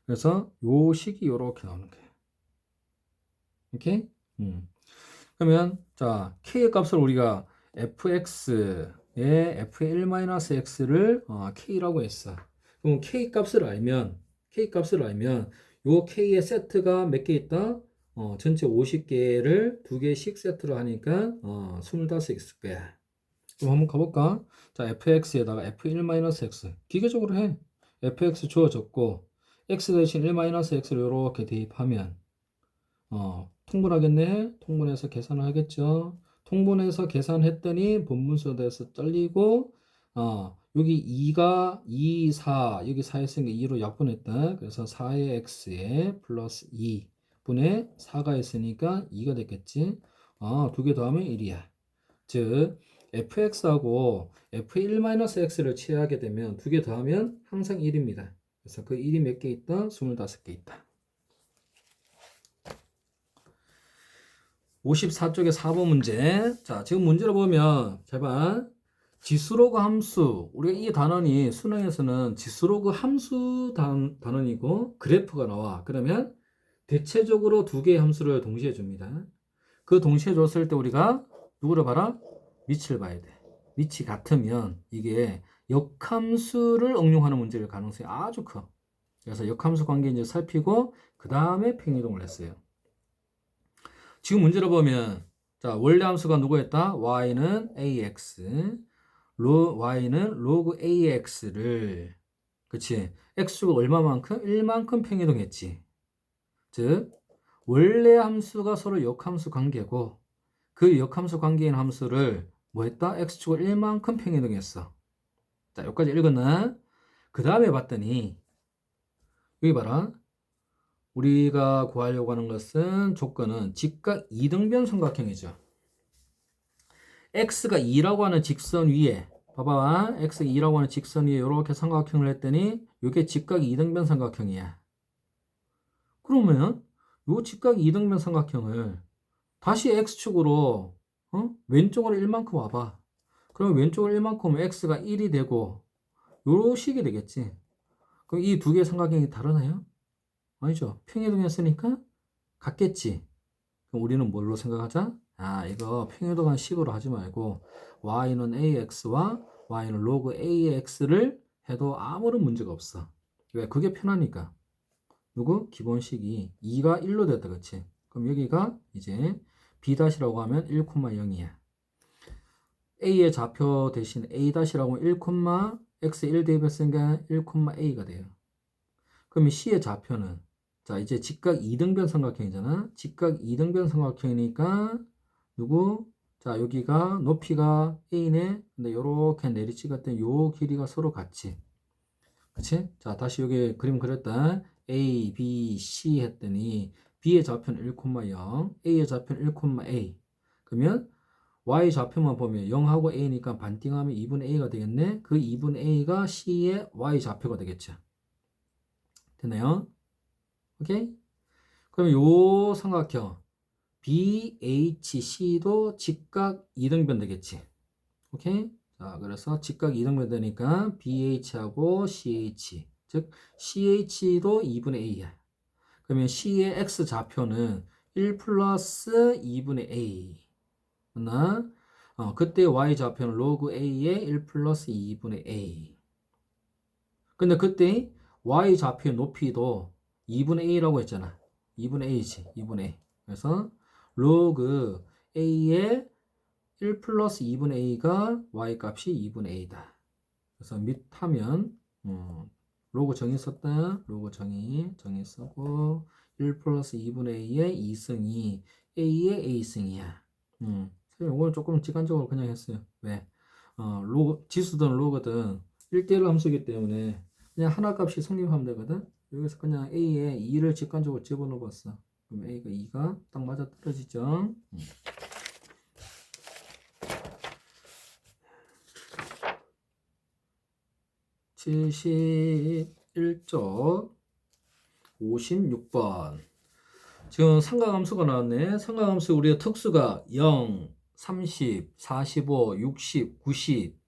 그래서 요 식이 요렇게 나오는 거예요. 오케이? 그러면 자, k의 값을 우리가 fx의 f의 1-x를 k라고 했어. 그럼 k 값을 알면 요 k의 세트가 몇 개 있다? 전체 50개를 2개씩 세트로 하니까 25개 있을 거야. 그럼 한번 가볼까? 자, fx에다가 f1-x 기계적으로 해. fx 주어졌고 x 대신 1-x를 이렇게 대입하면 통분하겠네. 통분해서 계산을 하겠죠. 통분해서 계산했더니 분분수에서 잘리고 여기 2가 2, 4 여기 4 있으니까 2로 약분했다. 그래서 4의 x에 플러스 2 분의 4가 있으니까 2가 됐겠지. 2개 더하면 1이야. 즉 fx하고 f1-x를 취하게 되면 2개 더하면 항상 1입니다. 그래서 그 1이 몇 개 있다? 25개 있다. 54쪽의 4번 문제. 자, 지금 문제를 보면 제발 지수로그 함수. 우리가 이 단원이 수능에서는 지수로그 함수 단원이고 그래프가 나와. 그러면 대체적으로 두 개의 함수를 동시에 줍니다. 그 동시에 줬을 때 우리가 누구를 봐라? 위치를 봐야 돼. 위치 같으면 이게 역함수를 응용하는 문제일 가능성이 아주 커. 그래서 역함수 관계 이제 살피고 그 다음에 평이동을 했어요. 지금 문제를 보면 자, 원래 함수가 누구였다? y는 ax, y는 log ax를 그치? x가 얼마만큼? 1만큼 평이동했지. 즉 원래 함수가 서로 역함수 관계고 그 역함수 관계인 함수를 뭐 했다? x축을 1만큼 평이동했어. 자, 여기까지 읽었나? 그 다음에 봤더니 여기 봐라. 우리가 구하려고 하는 것은 조건은 직각 이등변 삼각형이죠. x가 2라고 하는 직선 위에 봐봐. x가 2라고 하는 직선 위에 이렇게 삼각형을 했더니 이게 직각 이등변 삼각형이야. 그러면 이 직각 이등변 삼각형을 다시 x축으로 왼쪽으로 1만큼 와봐. 그럼 왼쪽으로 1만큼 x가 1이 되고 요런 식이 되겠지. 그럼 이 두 개의 삼각형이 다르나요? 아니죠. 평이동했으니까 같겠지. 그럼 우리는 뭘로 생각하자? 이거 평이동한 식으로 하지 말고 y는 ax와 y는 log ax를 해도 아무런 문제가 없어. 왜? 그게 편하니까. 누구? 기본식이 2가 1로 됐다. 그치? 그럼 여기가 이제 b-라고 하면 1,0이야. a의 좌표 대신 a-라고 하면 1, x 1 대입했으니까 1,a가 돼요. 그럼 c의 좌표는 자, 이제 직각 이등변 삼각형이잖아. 직각 이등변 삼각형이니까 누구? 자, 여기가 높이가 a네. 근데 요렇게 내리찍었더니 요 길이가 서로 같지. 그치? 자, 다시 여기 그림 그렸다. a, b, c 했더니 b의 좌표는 1,0, a의 좌표는 1,a. 그러면 y 좌표만 보면 0하고 a니까 반띵하면 2분의 a가 되겠네. 그 2분의 a가 c의 y 좌표가 되겠죠. 됐나요? 오케이? 그럼 요 삼각형 BHC도 직각 이등변 되겠지. 오케이? 자, 그래서 직각 이등변 되니까 BH하고 CH, 즉 CH도 2분의 A야. 그러면 C의 X 좌표는 1 플러스 2분의 A. 맞나? 그때 Y 좌표는 로그 A의 1 플러스 2분의 A. 근데 그때 Y 좌표의 높이도 2분의 A라고 했잖아. 2분의 A지. 2분의 A. 그래서 로그 A의 1 플러스 2분의 A가 Y 값이 2분의 A다. 그래서 밑 하면 로그 정의 썼다. 로그 정의 쓰고 1 플러스 2분의 A의 2승이 A의 A승이야. 이거는 조금 직관적으로 그냥 했어요. 왜? 지수든 로그든 1대1 함수이기 때문에 그냥 하나 값이 성립하면 되거든. 여기서 그냥 A에 2를 직관적으로 집어넣어 봤어. 그럼 A가 2가 딱 맞아 떨어지죠. 71쪽 56번. 지금 삼각함수가 나왔네. 삼각함수 우리가 특수가 0, 30, 45, 60, 90.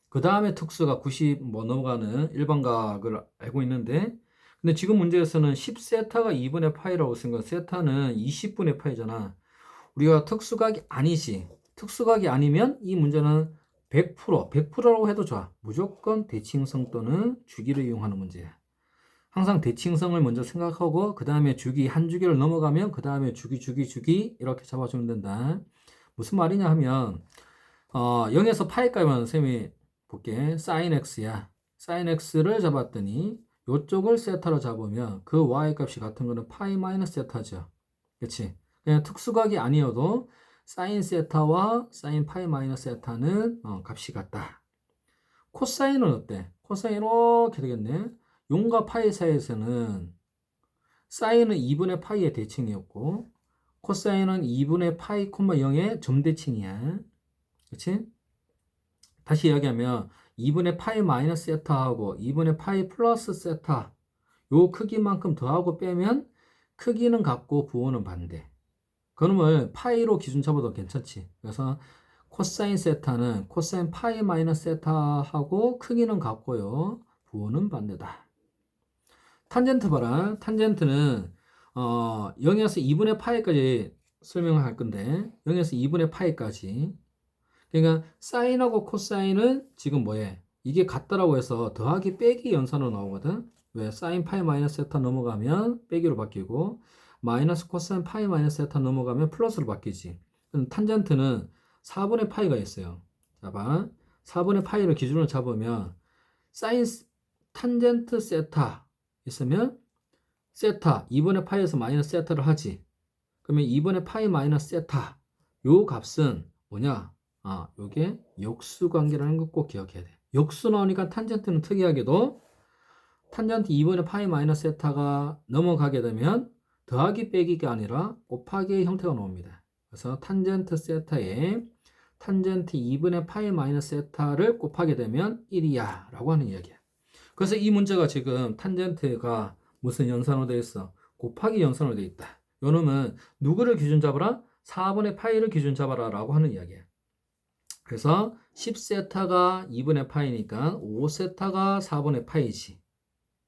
그 다음에 특수가 90 뭐 넘어가는 일반각을 알고 있는데, 근데 지금 문제에서는 10세타가 2분의 파이라고 쓴 거, 세타는 20분의 파이잖아. 우리가 특수각이 아니지. 특수각이 아니면 이 문제는 100%라고 해도 좋아. 무조건 대칭성 또는 주기를 이용하는 문제야. 항상 대칭성을 먼저 생각하고 그 다음에 주기, 한 주기를 넘어가면 그 다음에 주기 이렇게 잡아주면 된다. 무슨 말이냐 하면 0에서 파이까지만 쌤이 볼게. sin x야. sin x를 잡았더니 요쪽을 세타로 잡으면 그 y 값이 같은 거는 파이 마이너스 세타죠. 그치? 그냥 특수각이 아니어도 sin 세타와 sin 파이 마이너스 세타는 값이 같다. 코사인은 어때? 코사인 이렇게 되겠네. 0과 파이 사이에서는 사인은 2분의 파이의 대칭이었고 코사인은 2분의 파이, 0의 점대칭이야. 그치? 다시 이야기하면 2분의 파이 마이너스 세타하고 2분의 파이 플러스 세타 요 크기만큼 더하고 빼면 크기는 같고 부호는 반대. 그놈을 파이로 기준 잡아도 괜찮지. 그래서 코사인 세타는 코사인 파이 마이너스 세타하고 크기는 같고요. 부호는 반대다. 탄젠트 봐라. 탄젠트는 0에서 2분의 파이까지 설명을 할 건데 0에서 2분의 파이까지. 그러니까 사인하고 코사인은 지금 뭐해? 이게 같다라고 해서 더하기 빼기 연산으로 나오거든. 왜? 사인 파이 마이너스 세타 넘어가면 빼기로 바뀌고 마이너스 코사인 파이 마이너스 세타 넘어가면 플러스로 바뀌지. 그럼 탄젠트는 4분의 파이가 있어요. 자 봐. 4분의 파이를 기준으로 잡으면 사인 탄젠트 세타 있으면 세타 2분의 파이에서 마이너스 세타를 하지. 그러면 2분의 파이 마이너스 세타 요 값은 뭐냐? 요게 역수 관계라는 거 꼭 기억해야 돼. 역수 나오니까 탄젠트는 특이하게도 탄젠트 2분의 파이 마이너스 세타가 넘어가게 되면 더하기 빼기가 아니라 곱하기의 형태가 나옵니다. 그래서 탄젠트 세타에 탄젠트 2분의 파이 마이너스 세타를 곱하게 되면 1이야 라고 하는 이야기야. 그래서 이 문제가 지금 탄젠트가 무슨 연산으로 되어 있어? 곱하기 연산으로 되어 있다. 요 놈은 누구를 기준 잡아라? 4분의 파이를 기준 잡아라 라고 하는 이야기야. 그래서 10세타가 2분의 파이니까 5세타가 4분의 파이지.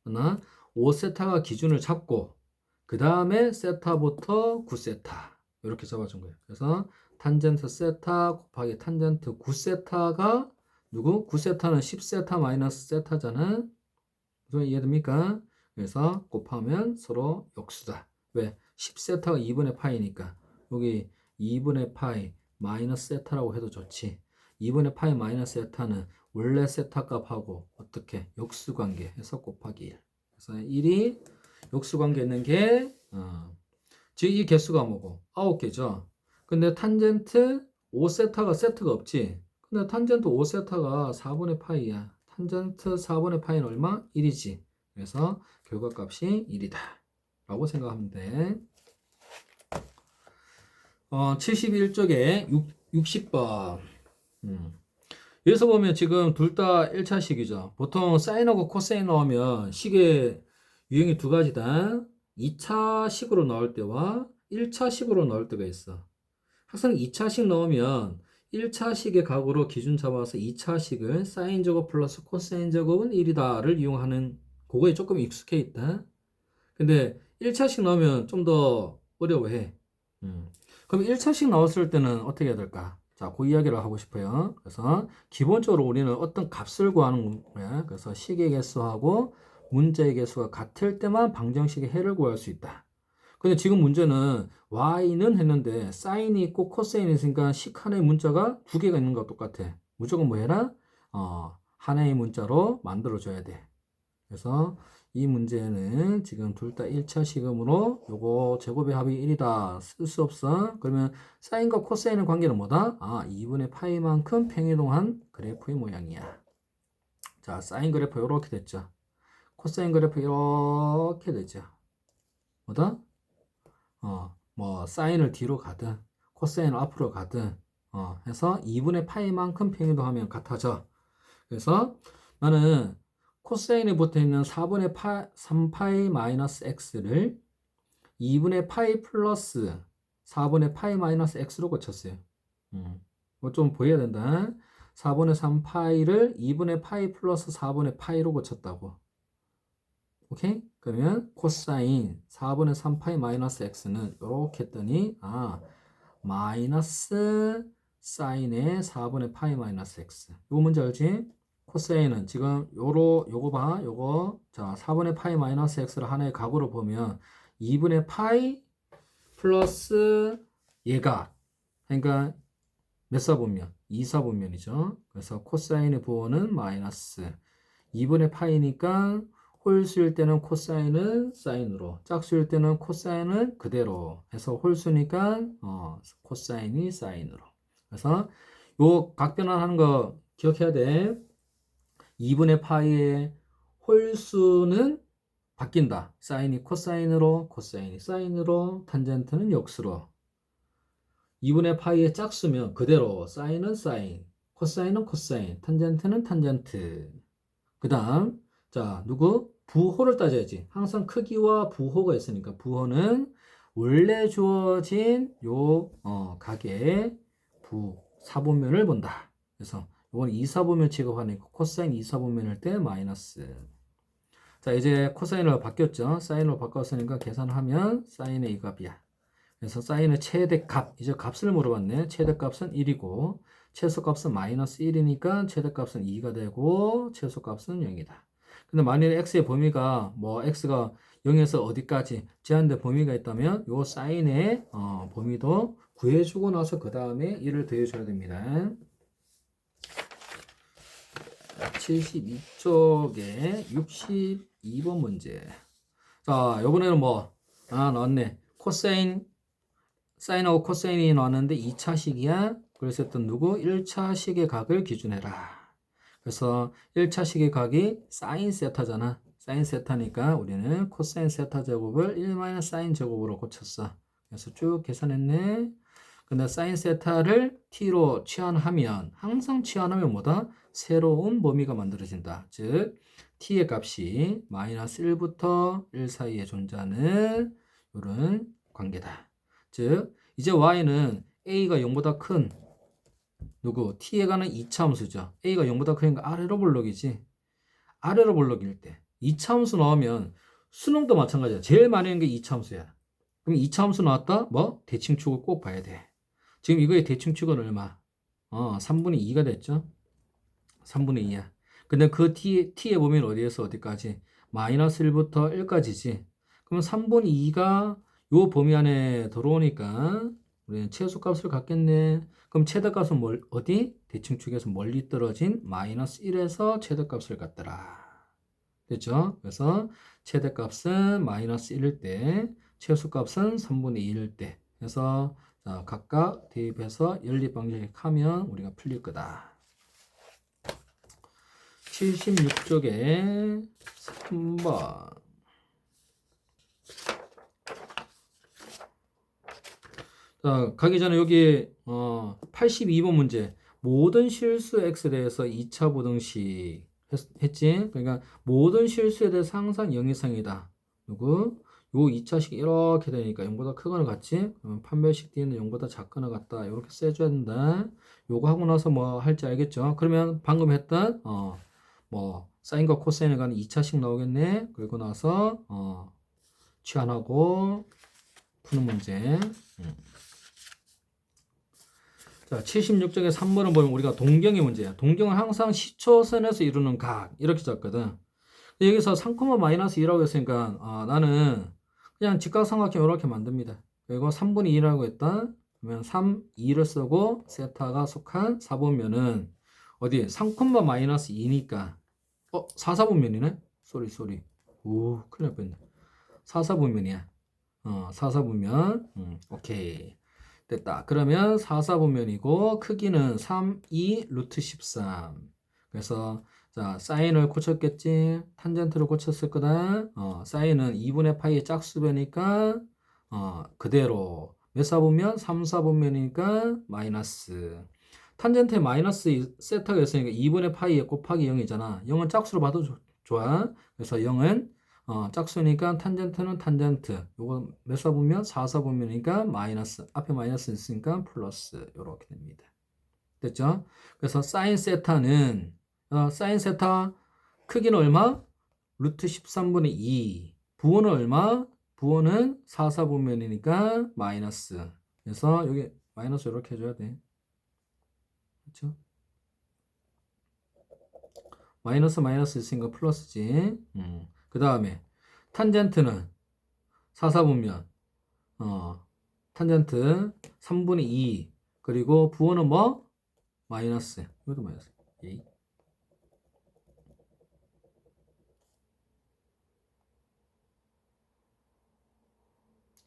그러나 5세타가 기준을 잡고 그 다음에 세타부터 9세타 이렇게 잡아준 거예요. 그래서 탄젠트 세타 곱하기 탄젠트 9세타가 누구? 9세타는 10세타 마이너스 세타잖아. 무슨 이해됩니까? 그래서 곱하면 서로 역수다. 왜? 10세타가 2분의 파이니까 여기 2분의 파이 마이너스 세타라고 해도 좋지. 2분의 파이 마이너스 세타는 원래 세타 값하고 어떻게 역수관계 해서 곱하기 1. 그래서 1이 역수관계 있는 게 지금 이 개수가 뭐고 9개죠. 근데 탄젠트 5세타가 세트가 없지. 근데 탄젠트 5세타가 4분의 파이야. 탄젠트 4분의 파이는 얼마? 1이지. 그래서 결과값이 1이다 라고 생각하면 돼. 71쪽에 60번. 여기서 보면 지금 둘 다 1차식이죠. 보통 사인하고 코사인 나오면 식의 유형이 두 가지다. 2차식으로 나올 때와 1차식으로 나올 때가 있어. 항상 2차식 나오면 1차식의 각으로 기준 잡아서 2차식을 사인 제곱 플러스 코사인 제곱은 1이다를 이용하는 그거에 조금 익숙해 있다. 근데 1차식 나오면 좀 더 어려워해. 그럼 1차식 나왔을 때는 어떻게 해야 될까? 자, 그 이야기를 하고 싶어요. 그래서 기본적으로 우리는 어떤 값을 구하는 거야. 그래서 식의 개수하고 문자의 개수가 같을 때만 방정식의 해를 구할 수 있다. 근데 지금 문제는 y는 했는데 사인이 있고 코사인이 있으니까 식 하나의 문자가 두 개가 있는 것과 똑같아. 무조건 뭐 해라? 하나의 문자로 만들어줘야 돼. 그래서 이 문제는 지금 둘 다 1차 시험으로 요거 제곱의 합이 1이다. 쓸 수 없어. 그러면 사인과 코사인의 관계는 뭐다? 2분의 파이만큼 평이동한 그래프의 모양이야. 자, 사인 그래프 이렇게 됐죠. 코사인 그래프 이렇게 되죠. 뭐다? 뭐 사인을 뒤로 가든 코사인을 앞으로 가든 해서 2분의 파이만큼 평이동하면 같아져. 그래서 나는 코사인에 붙어있는 4분의 3파이 마이너스 x를 2분의 파이 플러스 4분의 파이 마이너스 x로 고쳤어요. 이거 좀 보여야 된다. 4분의 3파이를 2분의 파이 플러스 4분의 파이로 고쳤다고. 오케이? 그러면 코사인 4분의 3파이 마이너스 x는 이렇게 했더니 마이너스 사인의 4분의 파이 마이너스 x. 이거 뭔지 알지? 코사인은 지금 요거 봐. 요거 자 4분의 파이 마이너스 x를 하나의 각으로 보면 2분의 파이 플러스 얘가 그러니까 몇 사분면? 2사분면이죠. 그래서 코사인의 부호는 마이너스 2분의 파이니까 홀수일 때는 코사인은 사인으로, 짝수일 때는 코사인은 그대로 해서 홀수니까 코사인이 사인으로. 그래서 요 각변환하는 거 기억해야 돼. 2분의 파이의 홀수는 바뀐다. 사인이 코사인으로, 코사인이 사인으로, 탄젠트는 역수로. 2분의 파이의 짝수면 그대로 사인은 사인, 코사인은 코사인, 탄젠트는 탄젠트. 그 다음 자 누구? 부호를 따져야지. 항상 크기와 부호가 있으니까 부호는 원래 주어진 요 각의 사분면을 본다. 그래서 이건 2사분면 취급하니까 코사인 2사분면일 때 마이너스. 자 이제 코사인으로 바뀌었죠. 사인으로 바꿨으니까 계산하면 사인의 이 값이야. 그래서 사인의 최대값, 이제 값을 물어봤네. 최대값은 1이고 최소값은 마이너스 1이니까 최대값은 2가 되고 최소값은 0이다. 근데 만일에 x의 범위가 뭐 x가 0에서 어디까지 제한된 범위가 있다면 요 사인의 범위도 구해주고 나서 그 다음에 1을 더해줘야 됩니다. 72쪽에 62번 문제. 자, 요번에는 뭐 나왔네. 코사인 사인하고 코사인이 나왔는데 2차식이야. 그래서 또 누구? 1차식의 각을 기준해라. 그래서 1차식의 각이 사인 세타잖아. 사인 세타니까 우리는 코사인 세타 제곱을 1 사인 제곱으로 고쳤어. 그래서 쭉 계산했네. 근데 사인 세타를 t로 치환하면 항상 치환하면 뭐다? 새로운 범위가 만들어진다. 즉 t의 값이 마이너스 1부터 1 사이에 존재하는 이런 관계다. 즉 이제 y는 a가 0보다 큰 누구? t에 가는 2차 함수죠. a가 0보다 크니까 아래로 볼록이지. 아래로 볼록일 때 2차 함수 나오면 수능도 마찬가지야. 제일 많이 하는 게 2차 함수야. 그럼 2차 함수 나왔다? 뭐? 대칭축을 꼭 봐야 돼. 지금 이거의 대칭축은 얼마? 3분의 2가 됐죠? 3분의 2야. 근데 그 t의 범위는 어디에서 어디까지? 마이너스 1부터 1까지지. 그럼 3분의 2가 요 범위 안에 들어오니까 우리는 최소값을 갖겠네. 그럼 최대값은 어디? 대칭축에서 멀리 떨어진 마이너스 1에서 최대값을 갖더라. 됐죠? 그래서 최대값은 마이너스 1일 때, 최소값은 3분의 2일 때. 그래서 자, 각각 대입해서 연립방정식하면 우리가 풀릴 거다. 76쪽에 3번. 자, 가기 전에 여기 82번 문제. 모든 실수 x에 대해서 2차 부등식 했지? 그러니까 모든 실수에 대해서 항상 0 이상이다. 누구? 요 2차식 이렇게 되니까 0보다 크거나 같지? 판별식 뒤에는 0보다 작거나 같다. 이렇게 써줘야 된다. 요거 하고 나서 뭐 할지 알겠죠? 그러면 방금 했던 뭐 사인과 코사인에 관한 2차식 나오겠네. 그리고 나서 치환하고 푸는 문제. 자, 76쪽에 3번을 보면 우리가 동경의 문제야. 동경은 항상 시초선에서 이루는 각 이렇게 잡거든. 여기서 3,-2라고 했으니까 나는 그냥 직각삼각형 이렇게 만듭니다. 그리고 3분의 2라고 했다. 그러면 3, 2를 쓰고 세타가 속한 4분면은 어디? 3,-2니까 4사분면이네? 쏘리. 오, 큰일 날 뻔했네. 사사분면이야. 사사분면. 오케이. 됐다. 그러면 사사분면이고 크기는 3, 2, 루트 13. 그래서 자, 사인을 고쳤겠지. 탄젠트를 고쳤을 거다. 사인은 2분의 파이의 짝수변이니까 그대로 몇 사분면? 3, 사분면이니까 마이너스. 탄젠트에 마이너스 세타가 있으니까 2분의 파이에 곱하기 0이잖아. 0은 짝수로 봐도 좋아. 그래서 0은 짝수니까 탄젠트는 탄젠트. 요거 몇 사분면? 4사분면이니까 마이너스. 앞에 마이너스 있으니까 플러스. 요렇게 됩니다. 됐죠? 그래서 사인 세타는 사인 세타 크기는 얼마? 루트 13분의 2. 부호는 얼마? 부호는 4사분면이니까 마이너스. 그래서 여기 마이너스 이렇게 해줘야 돼. 그렇죠? 마이너스 마이너스 있으니까 플러스지. 그 다음에 탄젠트는 4사분면 탄젠트 3분의 2 그리고 부호는 뭐? 마이너스. 이것도 마이너스. 에이.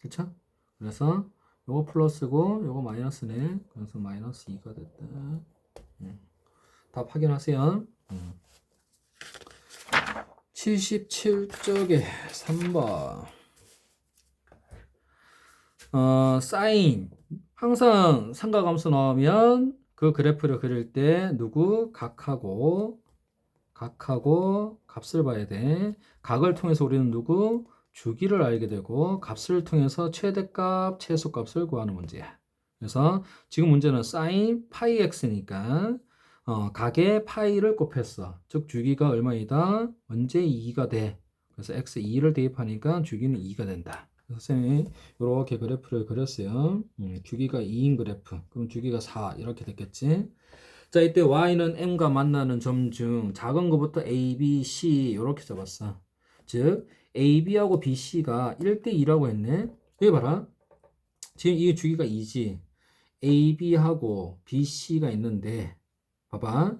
그쵸? 그래서 요거 플러스고 요거 마이너스네. 그래서 마이너스 2가 됐다. 답 확인하세요. 77쪽에 3번. 사인. 항상 삼각함수 나오면 그 그래프를 그릴 때 누구? 각하고 값을 봐야 돼. 각을 통해서 우리는 누구? 주기를 알게 되고 값을 통해서 최대값, 최소값을 구하는 문제야. 그래서 지금 문제는 사인 파이 x니까 각의 파이를 곱했어. 즉 주기가 얼마이다? 언제 2가 돼? 그래서 x 2를 대입하니까 주기는 2가 된다. 그래서 선생님이 이렇게 그래프를 그렸어요. 주기가 2인 그래프. 그럼 주기가 4 이렇게 됐겠지? 자, 이때 y는 m과 만나는 점 중 작은 것부터 a, b, c 이렇게 잡았어. 즉 ab하고 bc가 1대2라고 했네. 여기 봐라. 지금 이 주기가 2지. ab하고 bc가 있는데 봐봐.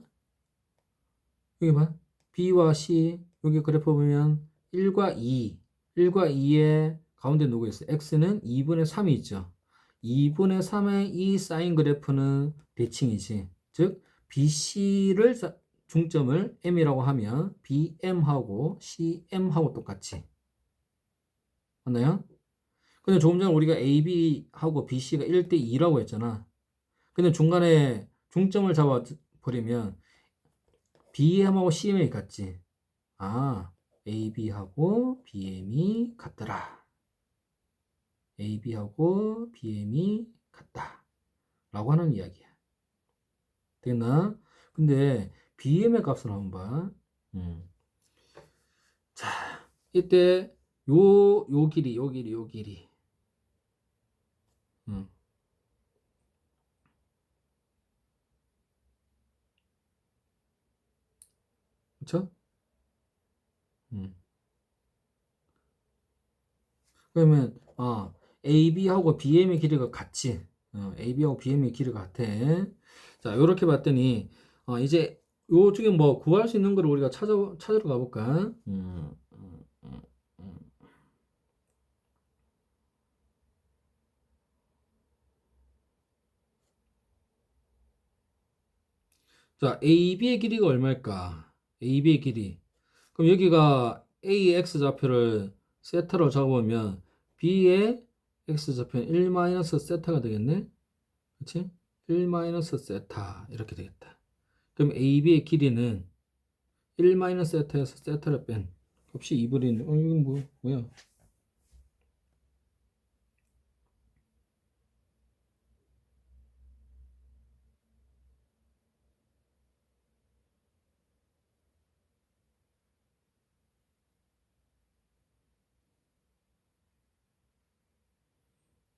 여기 봐. b와 c 여기 그래프 보면 1과 2 1과 2의 가운데 누구 있어? x는 2분의 3이 있죠. 2분의 3의 이 사인 그래프는 대칭이지. 즉 BC를 중점을 M이라고 하면 BM하고 CM하고 똑같이 맞나요? 근데 조금 전에 우리가 AB하고 BC가 1대2라고 했잖아. 근데 중간에 중점을 잡아버리면 BM하고 CM이 같지. 아, AB하고 BM이 같더라. AB하고 BM이 같다. 라고 하는 이야기야. 되겠나? 근데 BM의 값을 한번 봐. 자, 이때 요 길이, 요 길이, 요 길이. 그쵸? 음. 그러면, AB하고 BM의 길이가 같지. AB하고 BM의 길이가 같아. 자, 요렇게 봤더니, 이제 요 중에 뭐 구할 수 있는 걸 우리가 찾으러 가볼까? 자, AB의 길이가 얼마일까? AB의 길이. 그럼 여기가 A의 X좌표를 세타로 잡으면 B의 X좌표는 1 세타가 되겠네? 그치? 1 세타. 이렇게 되겠다. 그럼 AB의 길이는 1 세타에서 세타를 뺀 값이 2분의 1. 이건 뭐야?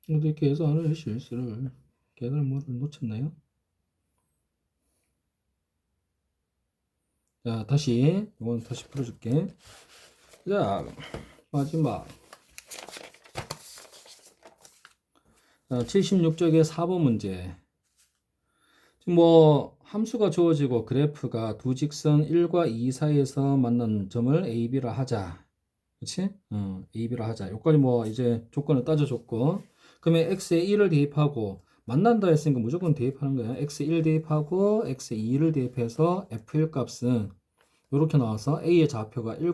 근데 계산을 실수를 계산을 뭐를 놓쳤나요? 자, 이건 다시 풀어줄게. 자, 마지막. 자, 76쪽의 4번 문제. 지금 뭐 함수가 주어지고 그래프가 두 직선 1과 2 사이에서 만난 점을 A, B라 하자. 그치? A, B로 하자. 여기까지 뭐 이제 조건을 따져줬고, 그러면 x에 1을 대입하고, 만난다 했으니까 무조건 대입하는 거야. x에 1 대입하고, x에 2를 대입해서 f1 값은 이렇게 나와서 a의 좌표가 1,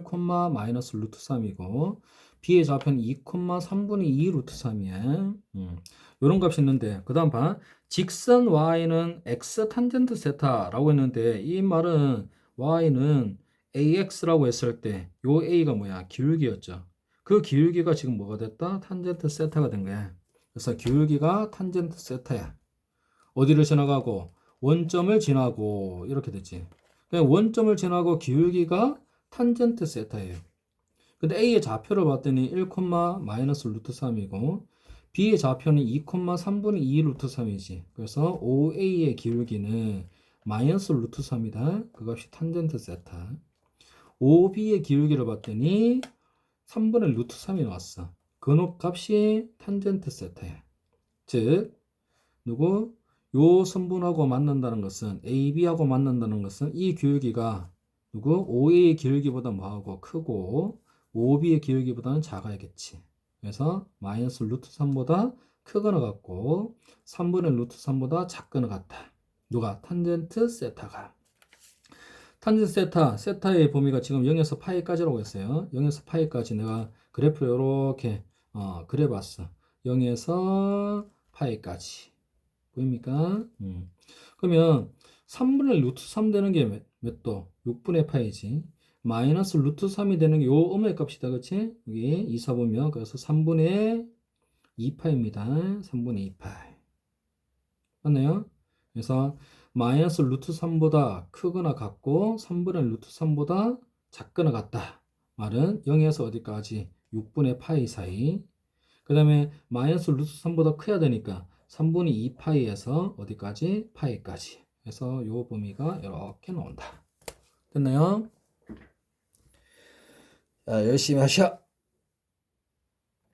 마이너스 루트 3이고, b의 좌표는 2, 3분의 2 루트 3이야. 이런 값이 있는데, 그 다음 봐. 직선 y는 x 탄젠트 세타라고 했는데, 이 말은 y는 AX라고 했을 때 요 A가 뭐야? 기울기였죠. 그 기울기가 지금 뭐가 됐다? 탄젠트 세타가 된 거야. 그래서 기울기가 탄젠트 세타야. 어디를 지나가고? 원점을 지나고 이렇게 됐지. 그냥 원점을 지나고 기울기가 탄젠트 세타예요. 근데 A의 좌표를 봤더니 1, 마이너스 루트 3이고 B의 좌표는 2, 3분의 2 루트 3이지. 그래서 OA의 기울기는 마이너스 루트 3이다. 그 값이 탄젠트 세타. OB의 기울기를 봤더니 3분의 루트 3이 나왔어. 그 값이 탄젠트 세타야. 즉, 누구? 요 선분하고 만난다는 것은, AB하고 만난다는 것은 이 기울기가 누구? OA의 기울기보다 뭐하고 크고, OB의 기울기보다는 작아야겠지. 그래서 마이너스 루트 3보다 크거나 같고, 3분의 루트 3보다 작거나 같다. 누가? 탄젠트 세타가. 탄젠트 세타, 세타의 범위가 지금 0에서 파이까지라고 했어요. 0에서 파이까지 내가 그래프를 이렇게 그려봤어. 0에서 파이까지. 보입니까? 그러면 3분의 루트 3 되는 게 몇 도? 6분의 파이지. 마이너스 루트 3이 되는 게 요 음의 값이다. 그치? 여기 2, 4 보면 그래서 3분의 2파입니다. 3분의 2파이. 맞나요? 그래서 마이너스 루트 3보다 크거나 같고 3분의 루트 3보다 작거나 같다. 말은 0에서 어디까지? 6분의 파이 사이. 그 다음에 마이너스 루트 3보다 커야 되니까 3분의 2파이에서 어디까지? 파이까지. 그래서 요 범위가 이렇게 나온다. 됐나요? 자, 열심히 하셔.